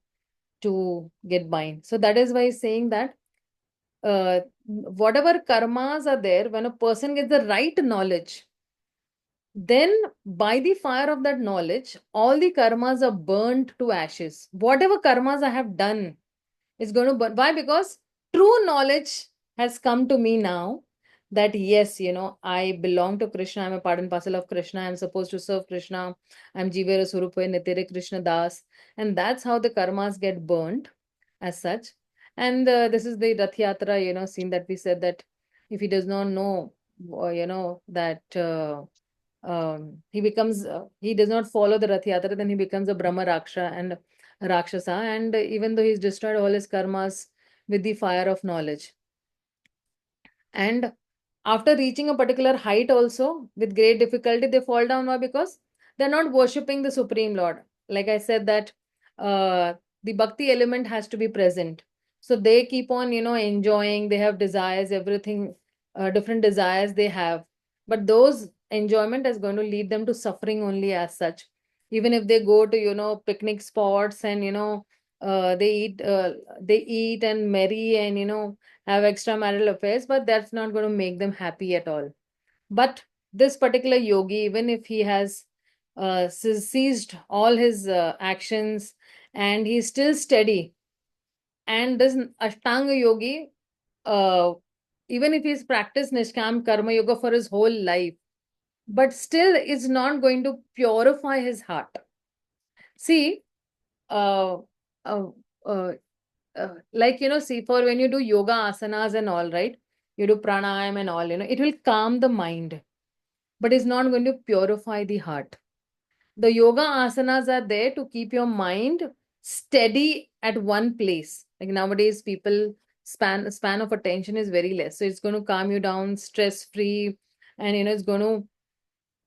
to get bind. So that is why he's saying that whatever karmas are there, when a person gets the right knowledge, then by the fire of that knowledge, all the karmas are burnt to ashes. Whatever karmas I have done is going to burn. Why? Because true knowledge has come to me now that yes, I belong to Krishna. I'm a part and parcel of Krishna. I'm supposed to serve Krishna. I'm Jivera Surupa Nitere Krishna Das. And that's how the karmas get burnt as such. And this is the Rath Yatra, scene that we said that if he does not know, that he does not follow the Rath Yatra, then he becomes a Brahma Raksha and Rakshasa. And even though he's destroyed all his karmas with the fire of knowledge. And after reaching a particular height also, with great difficulty, they fall down. Why? Because they're not worshipping the Supreme Lord. Like I said that the bhakti element has to be present. So they keep on, enjoying, they have desires, everything, different desires they have. But those enjoyment is going to lead them to suffering only as such. Even if they go to, picnic spots and, they eat and marry and, have extramarital affairs, but that's not going to make them happy at all. But this particular yogi, even if he has ceased all his actions and he's still steady, and this Ashtanga yogi, even if he's practiced Nishkam Karma Yoga for his whole life, but still is not going to purify his heart. See, uh, uh, uh, see, for when you do yoga asanas and all, right? You do pranayam and all, it will calm the mind, but it's not going to purify the heart. The yoga asanas are there to keep your mind steady at one place. Like nowadays, people span of attention is very less. So it's going to calm you down, stress free, and it's going to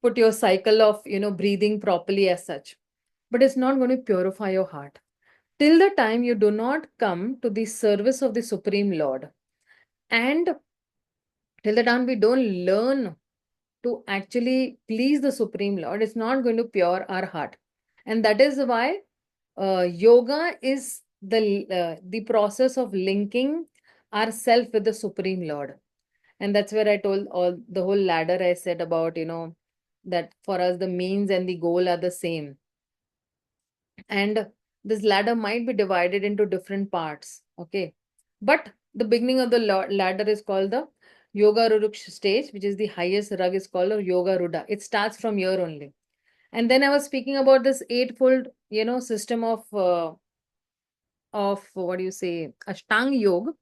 put your cycle of breathing properly as such. But it's not going to purify your heart till the time you do not come to the service of the Supreme Lord. And till the time we don't learn to actually please the Supreme Lord, it's not going to pure our heart. And that is why yoga is the process of linking ourself with the Supreme Lord. And that's where I told all the whole ladder I said about, that for us the means and the goal are the same. And this ladder might be divided into different parts. Okay. But the beginning of the ladder is called the Yoga Ruruksha stage, which is the highest rug is called a Yoga Ruda. It starts from here only. And then I was speaking about this eightfold, system of what do you say, Ashtanga Yoga.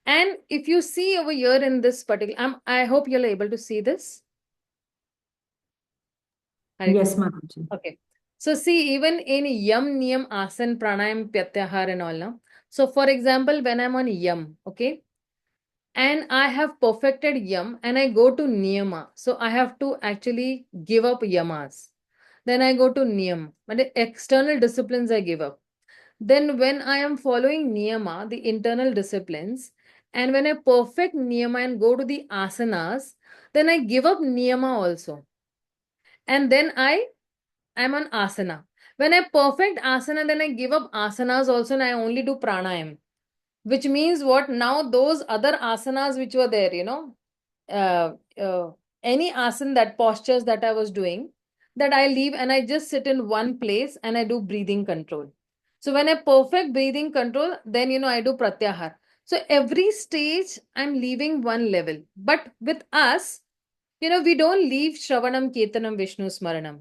And if you see over here in this particular, I hope you're able to see this. Yes, Mataji. Okay. So see, even in Yam, Niyam, Asan, Pranayam, Pratyahar and all. No? So for example, when I'm on Yam, okay, and I have perfected Yam and I go to Niyama. So I have to actually give up Yamas. Then I go to Niyam. But the external disciplines I give up. Then when I am following Niyama, the internal disciplines, and when I perfect Niyama and go to the asanas, then I give up Niyama also. And then I'm on asana. When I perfect asana, then I give up asanas also and I only do pranayam. Which means what? Now those other asanas which were there, any asana, that postures that I was doing, that I leave and I just sit in one place and I do breathing control. So when I perfect breathing control, then, I do pratyahar. So every stage I'm leaving one level. But with us, we don't leave Shravanam, Kirtanam, Vishnu Smaranam.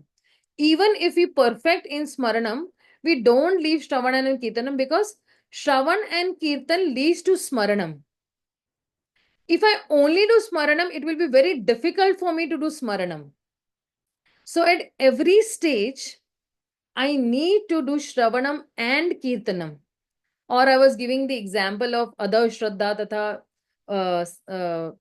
Even if we perfect in Smaranam, we don't leave Shravanam and Kirtanam because Shravan and Kirtan leads to Smaranam. If I only do Smaranam, it will be very difficult for me to do Smaranam. So at every stage, I need to do Shravanam and Kirtanam. Or I was giving the example of Adha Shraddha Tatha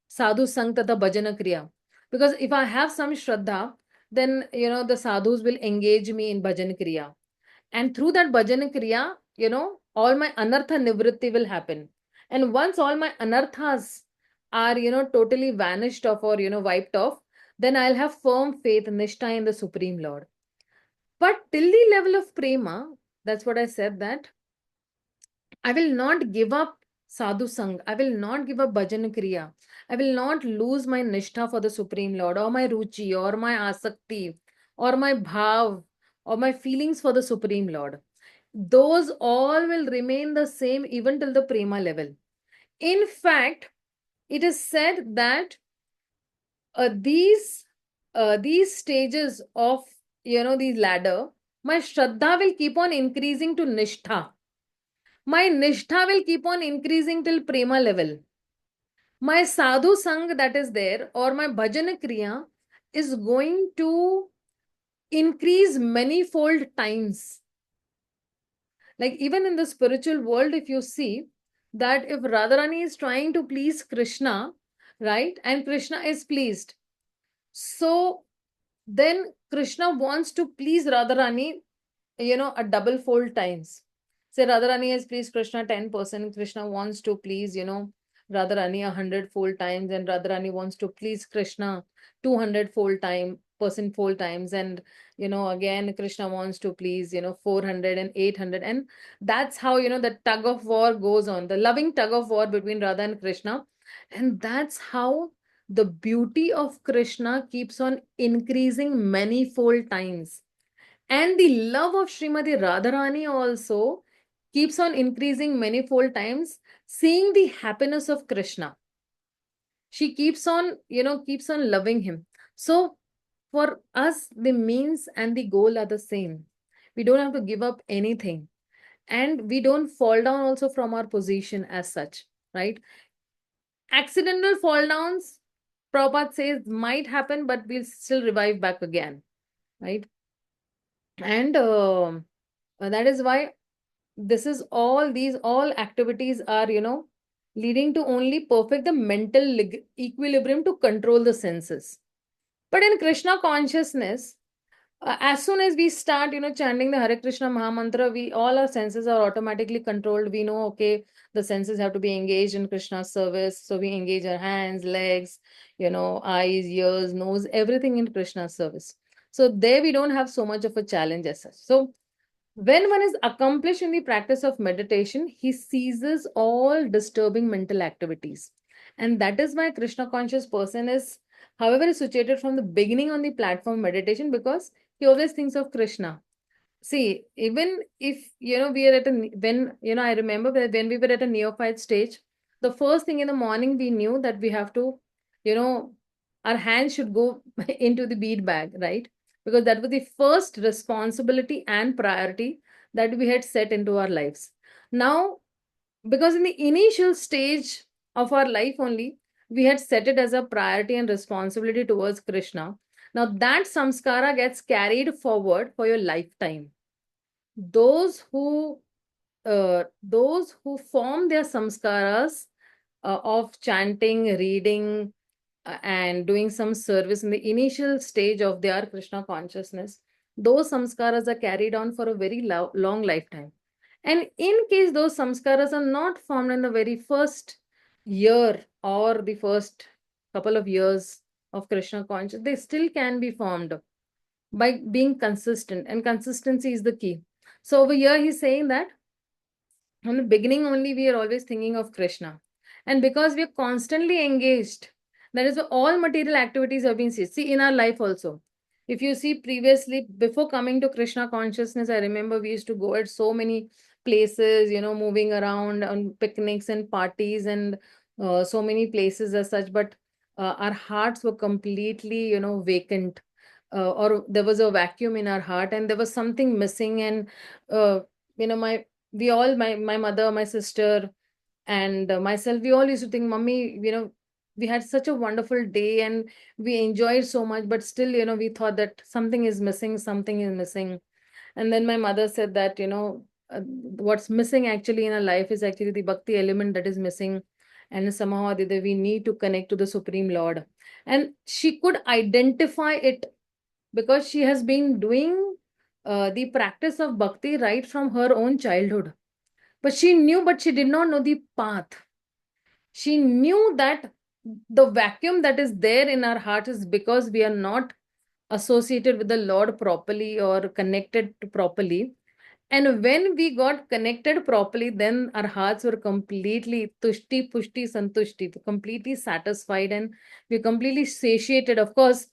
Sadhu Sang Tatha Bhajana Kriya. Because if I have some Shraddha, then, the sadhus will engage me in Bhajan Kriya. And through that Bhajan Kriya, all my anartha nivritti will happen. And once all my anarthas are, totally vanished off or, wiped off, then I'll have firm faith, nishtha in the Supreme Lord. But till the level of prema, that's what I said, that I will not give up sadhu sang. I will not give up bhajan kriya. I will not lose my nishtha for the Supreme Lord, or my ruchi, or my asakti, or my bhav, or my feelings for the Supreme Lord. Those all will remain the same even till the prema level. In fact, it is said that these stages of the ladder, my shraddha will keep on increasing to nishtha. My nishtha will keep on increasing till prema level. My sadhu sang that is there, or my bhajana kriya, is going to increase manifold times. Like even in the spiritual world, if you see that if Radharani is trying to please Krishna, right, and Krishna is pleased, so then Krishna wants to please Radharani, a double fold times. Say Radharani has pleased Krishna 10%, Krishna wants to please, Radharani 100-fold times, and Radharani wants to please Krishna 200-fold times, and again Krishna wants to please 400 and 800, and that's how the tug of war goes on, the loving tug of war between Radha and Krishna. And that's how the beauty of Krishna keeps on increasing manifold times. And the love of Srimati Radharani also keeps on increasing manifold times, seeing the happiness of Krishna. She keeps on loving him. So for us, the means and the goal are the same. We don't have to give up anything. And we don't fall down also from our position as such, right? Accidental fall downs, Prabhupada says, might happen, but we'll still revive back again, right? And that is why these all activities are, leading to only perfect the mental equilibrium to control the senses. But in Krishna consciousness, as soon as we start, chanting the Hare Krishna Mahamantra, all our senses are automatically controlled. We know, okay, the senses have to be engaged in Krishna's service. So we engage our hands, legs, eyes, ears, nose, everything in Krishna's service. So there we don't have so much of a challenge as such. So when one is accomplished in the practice of meditation, he ceases all disturbing mental activities. And that is why Krishna conscious person is, however, is situated from the beginning on the platform meditation, because he always thinks of Krishna. See, even if, we are at I remember that when we were at a neophyte stage, the first thing in the morning we knew that we have to, our hands should go into the bead bag, right? Because that was the first responsibility and priority that we had set into our lives. Now, because in the initial stage of our life only, we had set it as a priority and responsibility towards Krishna. Now that samskara gets carried forward for your lifetime. Those who form their samskaras of chanting, reading, and doing some service in the initial stage of their Krishna consciousness, those samskaras are carried on for a very long lifetime. And in case those samskaras are not formed in the very first year or the first couple of years of Krishna consciousness, they still can be formed by being consistent, and consistency is the key. So over here he's saying that from the beginning only we are always thinking of Krishna, and because we are constantly engaged, that is why all material activities have been ceased. See, in our life also, if you see previously, before coming to Krishna consciousness, I remember we used to go at so many places, moving around on picnics and parties, and so many places as such, but our hearts were completely vacant, or there was a vacuum in our heart, and there was something missing. And my mother, my sister, and myself, we all used to think, Mummy, we had such a wonderful day and we enjoyed so much, but still, we thought that something is missing, something is missing. And then my mother said that, what's missing actually in our life is actually the bhakti element that is missing. And somehow or other, we need to connect to the Supreme Lord. And she could identify it because she has been doing the practice of bhakti right from her own childhood. But she knew, but she did not know the path. She knew that the vacuum that is there in our heart is because we are not associated with the Lord properly or connected properly. And when we got connected properly, then our hearts were completely tushti, pushti, santushti, completely satisfied, and we're completely satiated. Of course,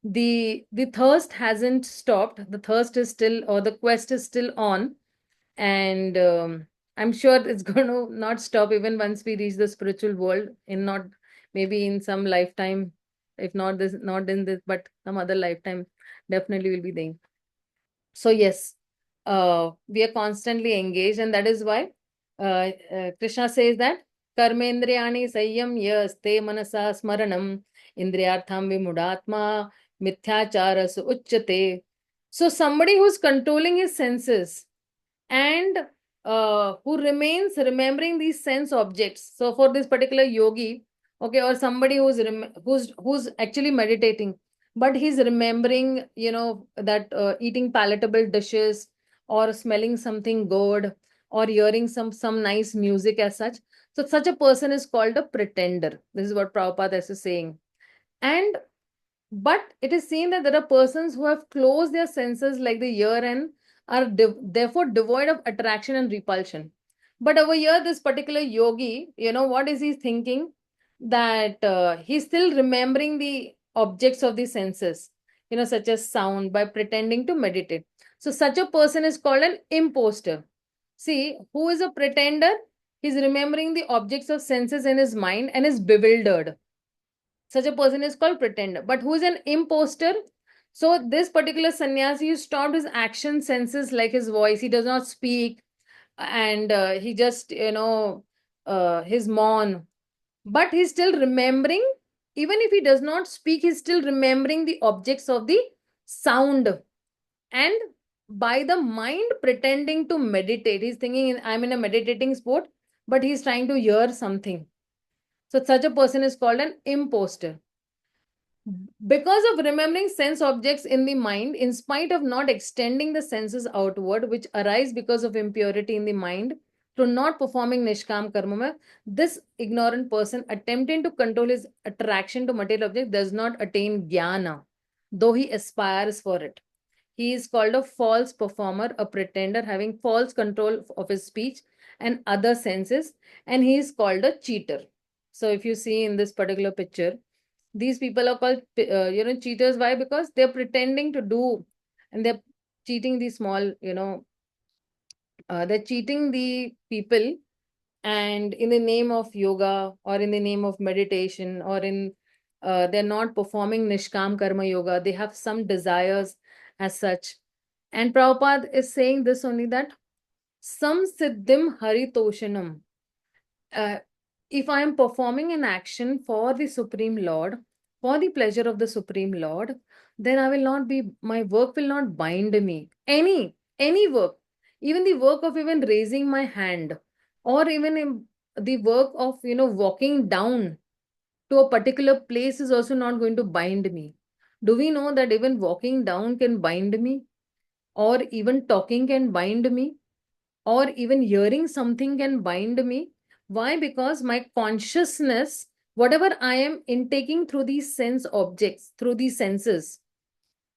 the thirst hasn't stopped. The thirst is still, or the quest is still on. And I'm sure it's going to not stop even once we reach the spiritual world, in not maybe in some lifetime, if not this, not in this, but some other lifetime, definitely will be there. So yes, we are constantly engaged, and that is why Krishna says that karmendriyani sayyam yaste manasa smaranam indriyartham vimudatma mithyachara su uchyate. So somebody who's controlling his senses and who remains remembering these sense objects. So for this particular yogi, okay, or somebody who's actually meditating, but he's remembering, that eating palatable dishes, or smelling something good, or hearing some nice music as such. So such a person is called a pretender. This is what Prabhupada is saying. And but it is seen that there are persons who have closed their senses like the ear and are therefore devoid of attraction and repulsion. But over here, this particular yogi, what is he thinking? That he's still remembering the objects of the senses, such as sound, by pretending to meditate. So such a person is called an imposter. See, who is a pretender? He's remembering the objects of senses in his mind and is bewildered. Such a person is called pretender. But who is an imposter? So this particular sannyasi stopped his action senses like his voice. He does not speak, and he just, his mourn. But he's still remembering, even if he does not speak, he's still remembering the objects of the sound. And by the mind pretending to meditate, he's thinking, I'm in a meditating sport, but he's trying to hear something. So such a person is called an imposter. Because of remembering sense objects in the mind, in spite of not extending the senses outward, which arise because of impurity in the mind, through not performing nishkam karma, this ignorant person attempting to control his attraction to material objects does not attain jnana, though he aspires for it. He is called a false performer, a pretender having false control of his speech and other senses, and he is called a cheater. So if you see in this particular picture, these people are called cheaters. Why? Because they're pretending to do, and they're cheating the small, they're cheating the people, and in the name of yoga, or in the name of meditation, or in they're not performing nishkam karma yoga. They have some desires as such. And Prabhupada is saying this only, that sam siddhim haritoshanam. If I am performing an action for the Supreme Lord, for the pleasure of the Supreme Lord, then I will not be, my work will not bind me. Any work, even the work of even raising my hand, or even in the work of, walking down to a particular place is also not going to bind me. Do we know that even walking down can bind me? Or even talking can bind me? Or even hearing something can bind me? Why? Because my consciousness, whatever I am intaking through these sense objects, through these senses,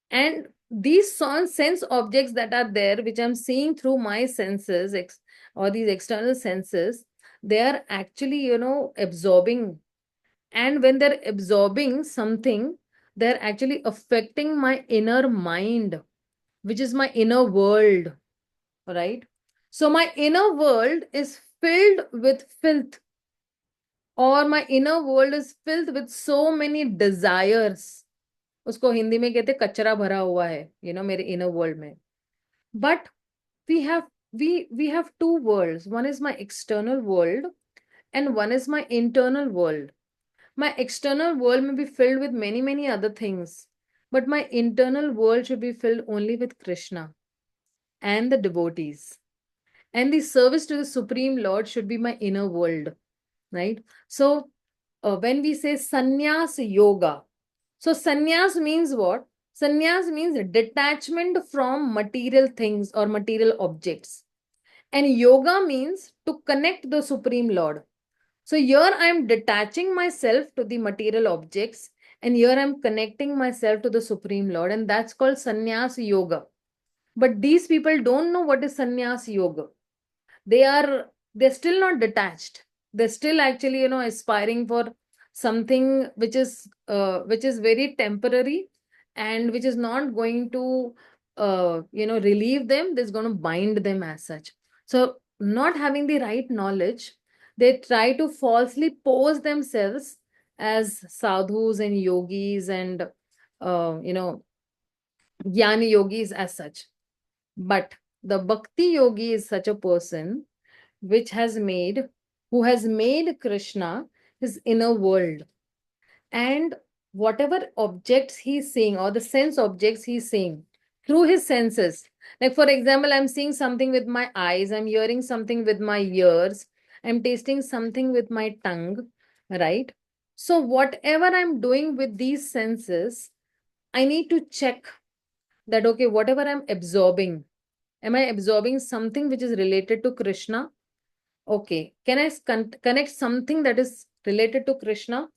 and these sense objects that are there, which I'm seeing through my senses, or these external senses, they are actually, absorbing. And when they're absorbing something, they're actually affecting my inner mind, which is my inner world, right? So my inner world is filled with filth, or my inner world is filled with so many desires. उसको हिंदी में कहते कचरा भरा हुआ है, मेरे inner world में. But we have two worlds. One is my external world, and one is my internal world. My external world may be filled with many other things, but my internal world should be filled only with Krishna and the devotees. And the service to the Supreme Lord should be my inner world, right? So when we say sannyas yoga, so sannyas means what? Sannyas means detachment from material things or material objects. And yoga means to connect the Supreme Lord. So here I am detaching myself to the material objects, and here I am connecting myself to the Supreme Lord, and that's called sannyas yoga. But these people don't know what is sannyas yoga. They're still not detached. They're still actually, aspiring for something which is very temporary, and which is not going to relieve them. That's going to bind them as such. So not having the right knowledge, they try to falsely pose themselves as sadhus and yogis and jnani yogis as such. But the bhakti yogi is such a person which has made, who has made Krishna his inner world. And whatever objects he's seeing, or the sense objects he's seeing through his senses. Like, for example, I'm seeing something with my eyes, I'm hearing something with my ears, I'm tasting something with my tongue, right? So, whatever I'm doing with these senses, I need to check that, okay, whatever I'm absorbing, am I absorbing something which is related to Krishna? Okay, can I connect something that is related to Krishna?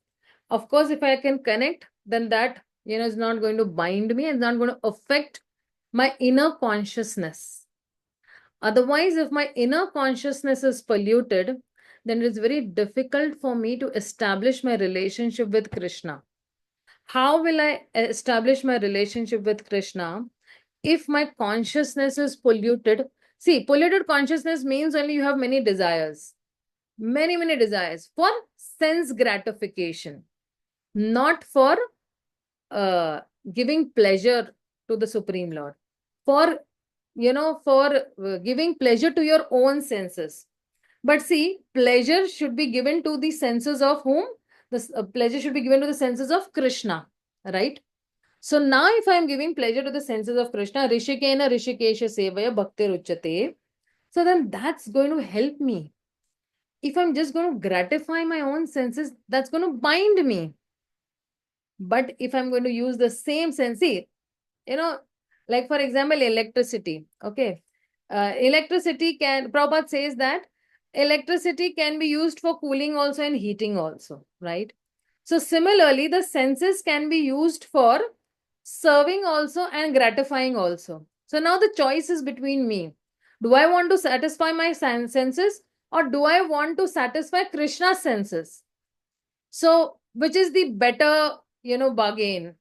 Of course, if I can connect, then that is not going to bind me and not going to affect my inner consciousness. Otherwise, if my inner consciousness is polluted, then it is very difficult for me to establish my relationship with Krishna. How will I establish my relationship with Krishna if my consciousness is polluted? See, polluted consciousness means only you have many desires, many desires for sense gratification, not for giving pleasure to the Supreme Lord, for giving pleasure to your own senses. But see, pleasure should be given to the senses of whom? The pleasure should be given to the senses of Krishna, right? So now if I am giving pleasure to the senses of Krishna, Rishikena Rishikesha Sevaya Bhakti Ruchate, so then that's going to help me. If I'm just going to gratify my own senses, that's going to bind me. But if I'm going to use the same sense, see, like for example, electricity, okay? Electricity Prabhupada says that electricity can be used for cooling also and heating also, right? So similarly, the senses can be used for serving also and gratifying also. So now the choice is between me. Do I want to satisfy my senses, or do I want to satisfy Krishna's senses? So which is the better, bargain?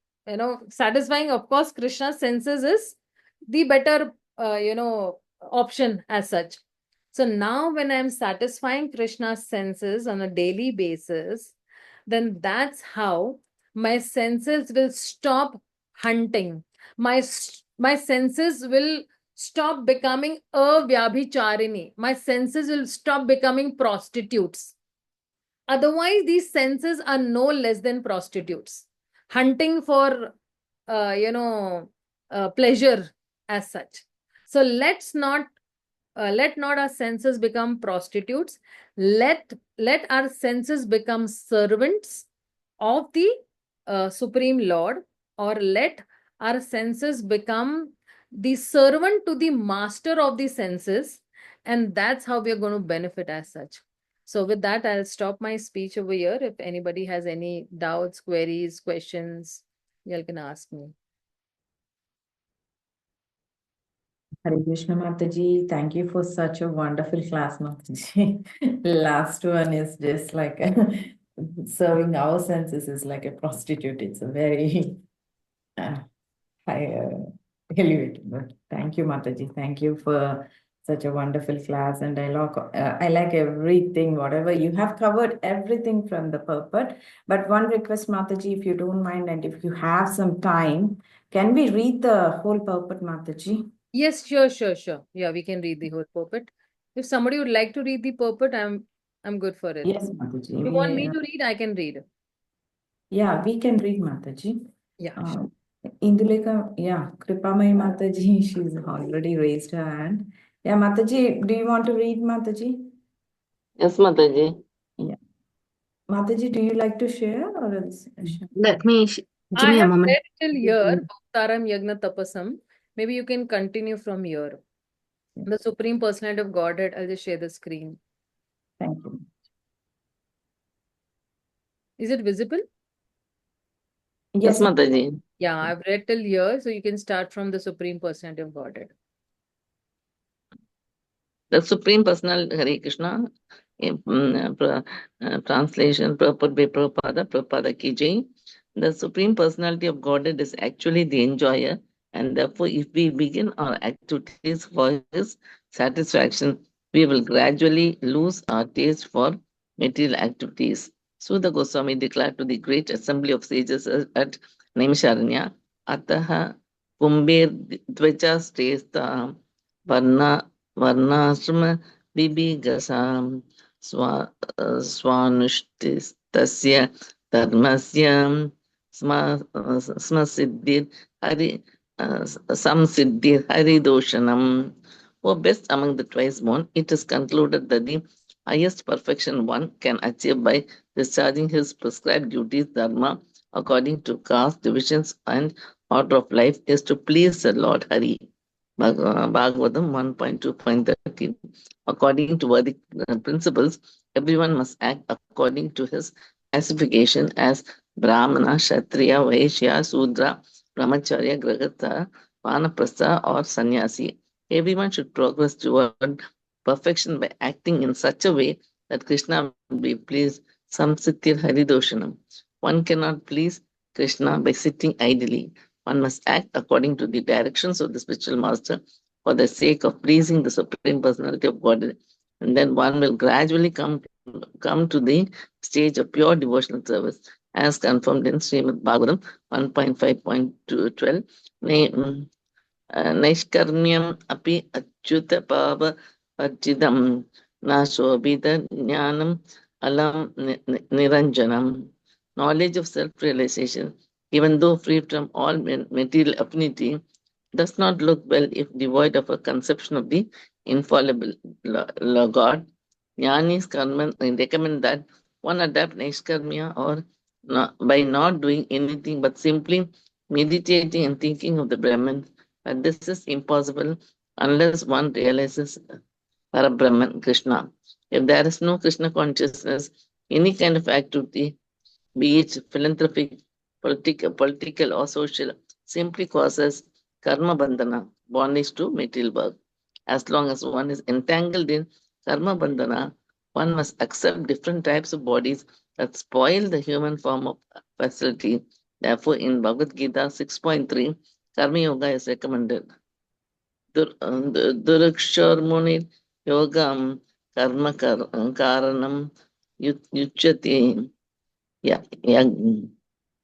Satisfying, of course, Krishna's senses is the better, option as such. So now when I'm satisfying Krishna's senses on a daily basis, then that's how my senses will stop hunting. My senses will stop becoming avyabhicharini. My senses will stop becoming prostitutes. Otherwise, these senses are no less than prostitutes, hunting for, pleasure as such. So let not our senses become prostitutes. Let our senses become servants of the Supreme Lord, or let our senses become the servant to the master of the senses, and that's how we are going to benefit as such. So with that, I'll stop my speech over here. If anybody has any doubts, queries, questions, you all can ask me. Hare Krishna Mataji, thank you for such a wonderful class, Mataji. Last one is just like serving our senses is like a prostitute. It's a very high elevated. But thank you, Mataji. Thank you for such a wonderful class, and I like everything, whatever you have covered, everything from the purport. But one request, Mataji, if you don't mind, and if you have some time, can we read the whole purport, Mataji? Yes, sure. Yeah, we can read the whole purport. If somebody would like to read the purport, I'm good for it. Yes, Mataji. If you want me to read, I can read. Yeah, we can read, Mataji. Yeah. Induleka, yeah, Kripamai Mataji, she's already raised her hand. Yeah, Mataji, do you want to read, Mataji? Yes, Mataji. Yeah. Mataji, do you like to share or else? Let me, give I me a have moment. read till here, Bhaktaram Yagna Tapasam. Maybe you can continue from here. The Supreme Personality of Godhead. I'll just share the screen. Thank you. Is it visible? Yes, Mataji. Yeah, I've read till here, so you can start from the Supreme Personality of Godhead. The Supreme Personality, Hare Krishna, translation, purport by Prabhupada Ki Jai. The Supreme Personality of Godhead is actually the enjoyer, and therefore, if we begin our activities for His satisfaction, we will gradually lose our taste for material activities. Sudha Goswami declared to the great assembly of sages at Naimisharanya, Ataha Kumbir Dvacha Stresta Varna Varnashrama Vibhigasam Swanushtistasya Dharmasya Smasiddhir Hari Samsiddhir Haridoshanam. O best among the twice born, it is concluded that the highest perfection one can achieve by discharging his prescribed duties, dharma, according to caste, divisions, and order of life, is to please the Lord Hari. Bhagavatam 1.2.13. According to Vedic principles, everyone must act according to his classification as Brahmana, Kshatriya, Vaishya, Sudra, Brahmacharya, Grahastha, Vanaprastha, or Sannyasi. Everyone should progress toward perfection by acting in such a way that Krishna will be pleased. Samsitir Haridoshanam. One cannot please Krishna by sitting idly. One must act according to the directions of the spiritual master for the sake of pleasing the Supreme Personality of Godhead. And then one will gradually come to the stage of pure devotional service, as confirmed in Śrīmad-Bhāgavatam 1.5.12. Naishkarmyam api achyuta pava arjidam nashobhita jnanam alam niranjanam. Knowledge of self-realization, even though free from all material affinity, does not look well if devoid of a conception of the infallible God. Jnanis Karman recommend that one adapt Naishkarmya or by not doing anything but simply meditating and thinking of the Brahman. But this is impossible unless one realizes Parabrahman, Krishna. If there is no Krishna consciousness, any kind of activity, be it philanthropic, political or social, simply causes karma bandhana, bondage to material work. As long as one is entangled in karma bandhana, one must accept different types of bodies that spoil the human form of facility. Therefore, in Bhagavad-gītā 6.3, karma yoga is recommended. Durukshormunir yogam karma karanam yuchyate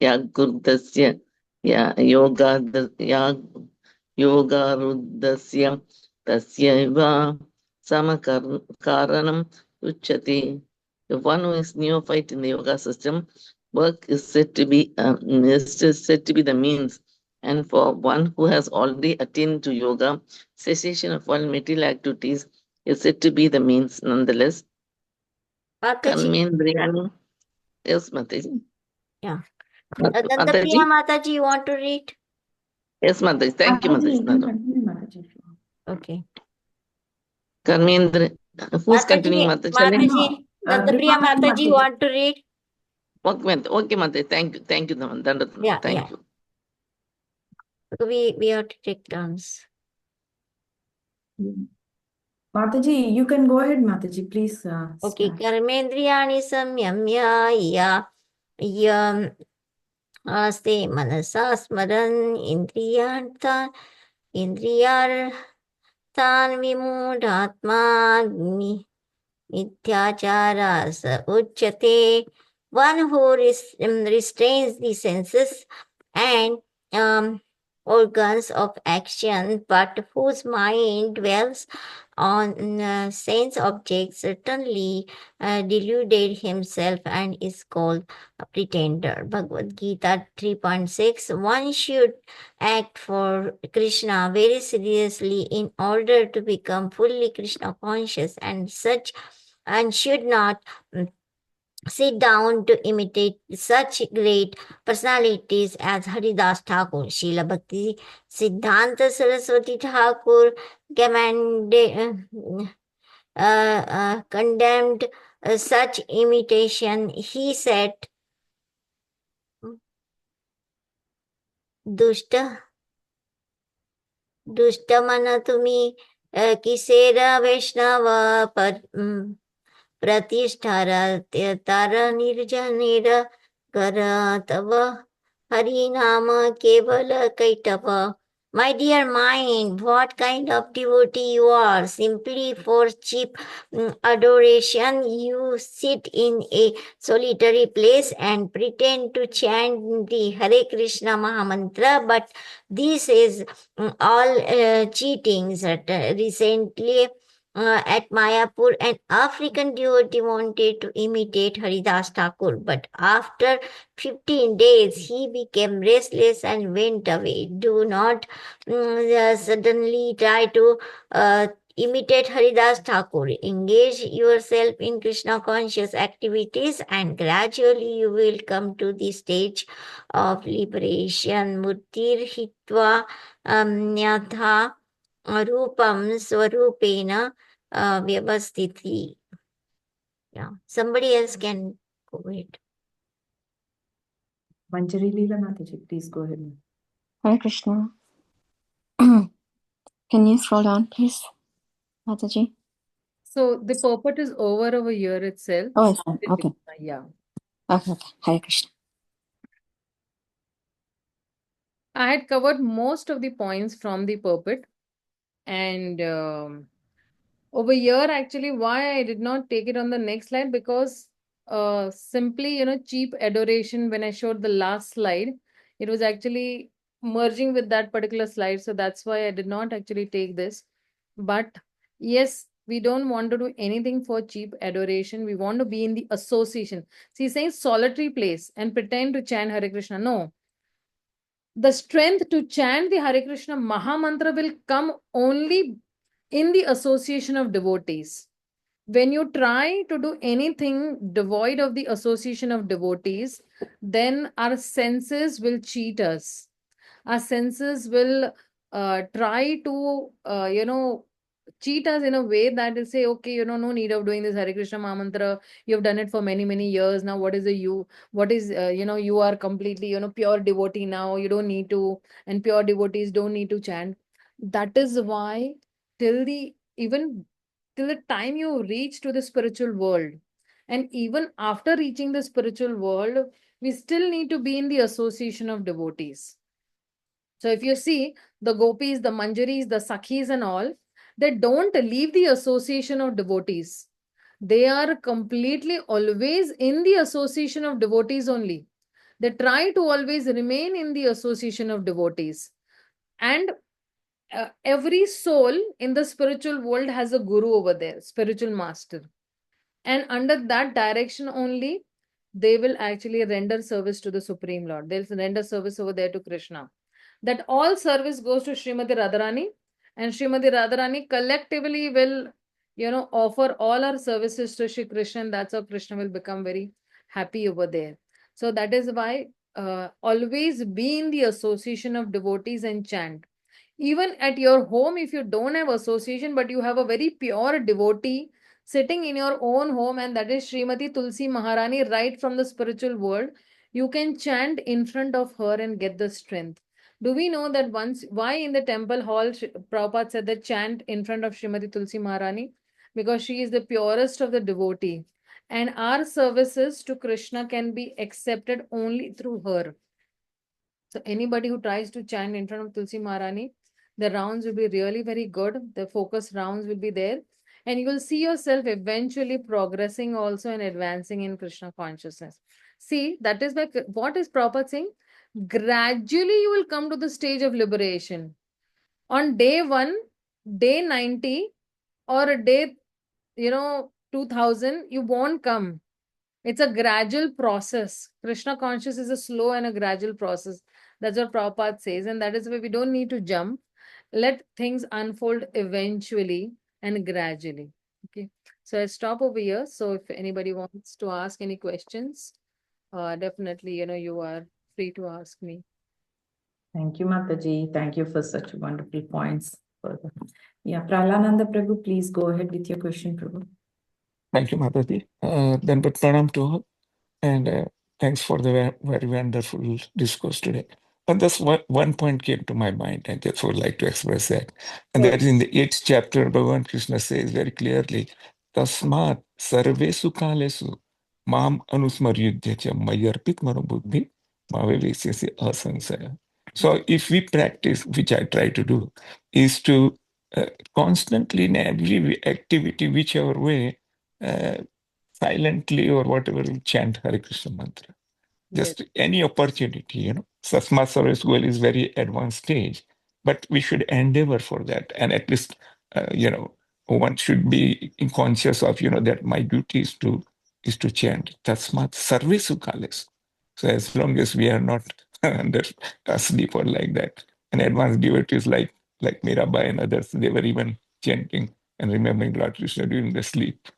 Yagurdasya yogaruddasya tasyaiva samakaranam uchati. If one who is neophyte in the yoga system, work is said to be the means, and for one who has already attained to yoga, cessation of all material activities is said to be the means. Nonetheless, Karmendriyani. Yes, Mataji. Yeah. Mataji. Mataji, you want to read? Yes, Mataji. Thank you, Mataji. You can continue, Mataji. Okay. Karmendra. Who's continuing, Mataji? Mataji, Dandapriya Mataji, you want to read? Okay, Mataji. Thank you, Dandapriya. Yeah, Thank you. We have to take turns. Mataji, you can go ahead, Mataji, please. Okay. Start. Karmendriyani samyamya yam aste manasa smaran indriyarthan vimudhatma mithyachara sa uchyate. One who restrains the senses and organs of action, but whose mind dwells on sense objects, certainly deluded himself and is called a pretender. Bhagavad-gītā 3.6. One should act for Krishna very seriously in order to become fully Krishna conscious, and should not sit down to imitate such great personalities as Haridas Thakur, Srila Bhakti Siddhanta Saraswati Thakur condemned such imitation. He said, Dushta mana tumi Kisera Vaishnava Pratisthara Tara Nirjanira Karatava Harinama Kevala Kaitava. My dear mind, what kind of devotee you are? Simply for cheap adoration, you sit in a solitary place and pretend to chant the Hare Krishna Mahamantra, but this is all cheatings. Recently, at Mayapur, an African devotee wanted to imitate Haridas Thakur, but after 15 days he became restless and went away. Do not suddenly try to imitate Haridas Thakur. Engage yourself in Krishna conscious activities and gradually you will come to the stage of liberation. Murtir hitva nyatha Rupam Swarupena Vyavastiti. Yeah, somebody else can go ahead. Manjari Leela Mataji, please go ahead. Hare Krishna. Can you scroll down, please, Mataji? So the purport is over here itself. Oh, it's fine. Okay. Yeah. Okay. Hare Krishna. I had covered most of the points from the purport. And over here, actually, why I did not take it on the next slide, because simply, cheap adoration, when I showed the last slide, it was actually merging with that particular slide. So that's why I did not actually take this. But yes, we don't want to do anything for cheap adoration. We want to be in the association. See, he's saying solitary place and pretend to chant Hare Krishna. No. The strength to chant the Hare Krishna Mahamantra will come only in the association of devotees. When you try to do anything devoid of the association of devotees, then our senses will cheat us. Our senses will try to, cheat us in a way that will say, okay, no need of doing this Hare Krishna Mahamantra. You've done it for many, many years. Now, what is you are completely, pure devotee now. You don't need to, and pure devotees don't need to chant. That is why till the time you reach to the spiritual world, and even after reaching the spiritual world, we still need to be in the association of devotees. So if you see the gopis, the manjaris, the sakhis and all, they don't leave the association of devotees. They are completely always in the association of devotees only. They try to always remain in the association of devotees. And every soul in the spiritual world has a guru over there, spiritual master. And under that direction only, they will actually render service to the Supreme Lord. They'll render service over there to Krishna. That all service goes to Srimati Radharani, and Srimati Radharani collectively will, offer all our services to Shri Krishna, and that's how Krishna will become very happy over there. So that is why always be in the association of devotees and chant. Even at your home, if you don't have association, but you have a very pure devotee sitting in your own home, and that is Srimati Tulsi Maharani, right from the spiritual world, you can chant in front of her and get the strength. Do we know that why in the temple hall, Prabhupada said that chant in front of Srimati Tulsi Maharani? Because she is the purest of the devotee. And our services to Krishna can be accepted only through her. So anybody who tries to chant in front of Tulsi Maharani, the rounds will be really very good. The focus rounds will be there. And you will see yourself eventually progressing also and advancing in Krishna consciousness. See, that is what is Prabhupada saying? Gradually you will come to the stage of liberation. On day 1, day 90, or a day, 2000, you won't come. It's a gradual process. Krishna conscious is a slow and a gradual process. That's what Prabhupada says. And that is why we don't need to jump. Let things unfold eventually and gradually. Okay. So I stop over here. So if anybody wants to ask any questions, definitely, you are free to ask me. Thank you, Mataji. Thank you for such wonderful points. Yeah, Pralananda Prabhu, please go ahead with your question, Prabhu. Thank you, Mataji. Then pranam to all, and thanks for the very wonderful discourse today. And that's one point came to my mind, and just would like to express that. And that is in the 8th chapter, Bhagavan Krishna says very clearly, Tasmat sarvesu kalesu mam anusmaryudhya mayarpit manobuddhi mavevesesi asansaya. So if we practice, which I try to do, is to constantly in every activity, whichever way, silently or whatever, chant Hare Krishna mantra. Just any opportunity, Sasma Sarvas Goel is very advanced stage, but we should endeavor for that. And at least, one should be conscious of, that my duty is to chant Tasmat Sarvesu Kales. So as long as we are not under asleep or like that, and advanced devotees like Mirabai and others, they were even chanting and remembering Lord Krishna during the sleep.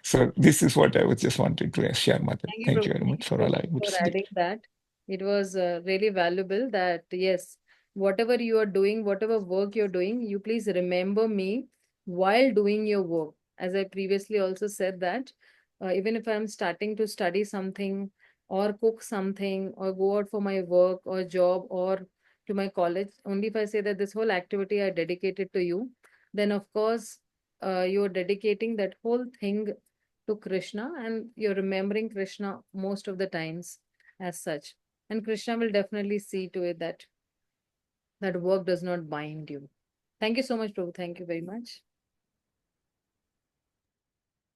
So this is what I was just wanted to share, Mother. Thank you very much for allowing me to for speak. adding that. It was really valuable that, yes, whatever you are doing, whatever work you're doing, you please remember me while doing your work. As I previously also said that, even if I'm starting to study something or cook something or go out for my work or job or to my college, only if I say that this whole activity I dedicated to you, then of course, you're dedicating that whole thing to Krishna and you're remembering Krishna most of the times as such. And Krishna will definitely see to it that that work does not bind you. Thank you so much, Prabhu. Thank you very much.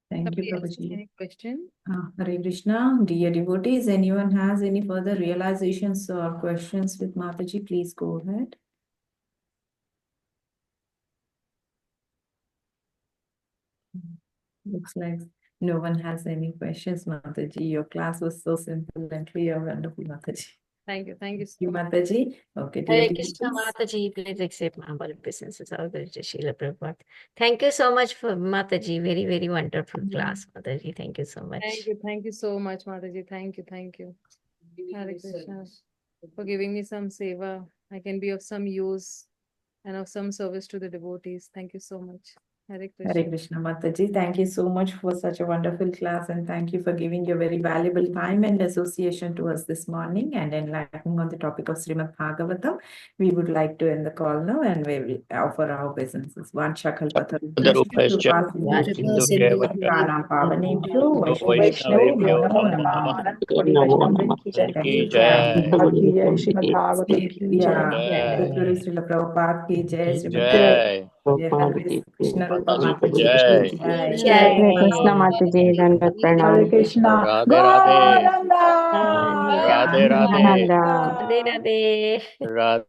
Thank you, Somebody else, Prabhuji. any question? Hare Krishna, dear devotees, anyone has any further realizations or questions with Mataji, please go ahead. Looks like no one has any questions, Mataji. Your class was so simple and clear. Wonderful, Mataji. Thank you. Thank you so You, much. Mataji. Okay, dear Hare Krishna devotees. Mataji, please accept my humble obeisances. All glory to Srila Prabhupada. Thank you so much for Mataji. Very, very wonderful class, Mataji. Thank you so much. Thank you so much, Mataji. Thank you. Hare Krishna. For giving me some seva. I can be of some use and of some service to the devotees. Thank you so much. Hare Krishna. Hare Krishna, Mataji. Thank you so much for such a wonderful class and thank you for giving your very valuable time and association to us this morning and enlightening on the topic of Śrīmad-Bhāgavatam. We would like to end the call now and we will offer our businesses. Krishna Rupa Mataji. Jai. Hare Krishna Mataji, Dandavat Hare Pranam. Krishna. Radhe Radhe. Gauranga. Radhe Radhe. Ananda. Radhe Radhe. Radhe.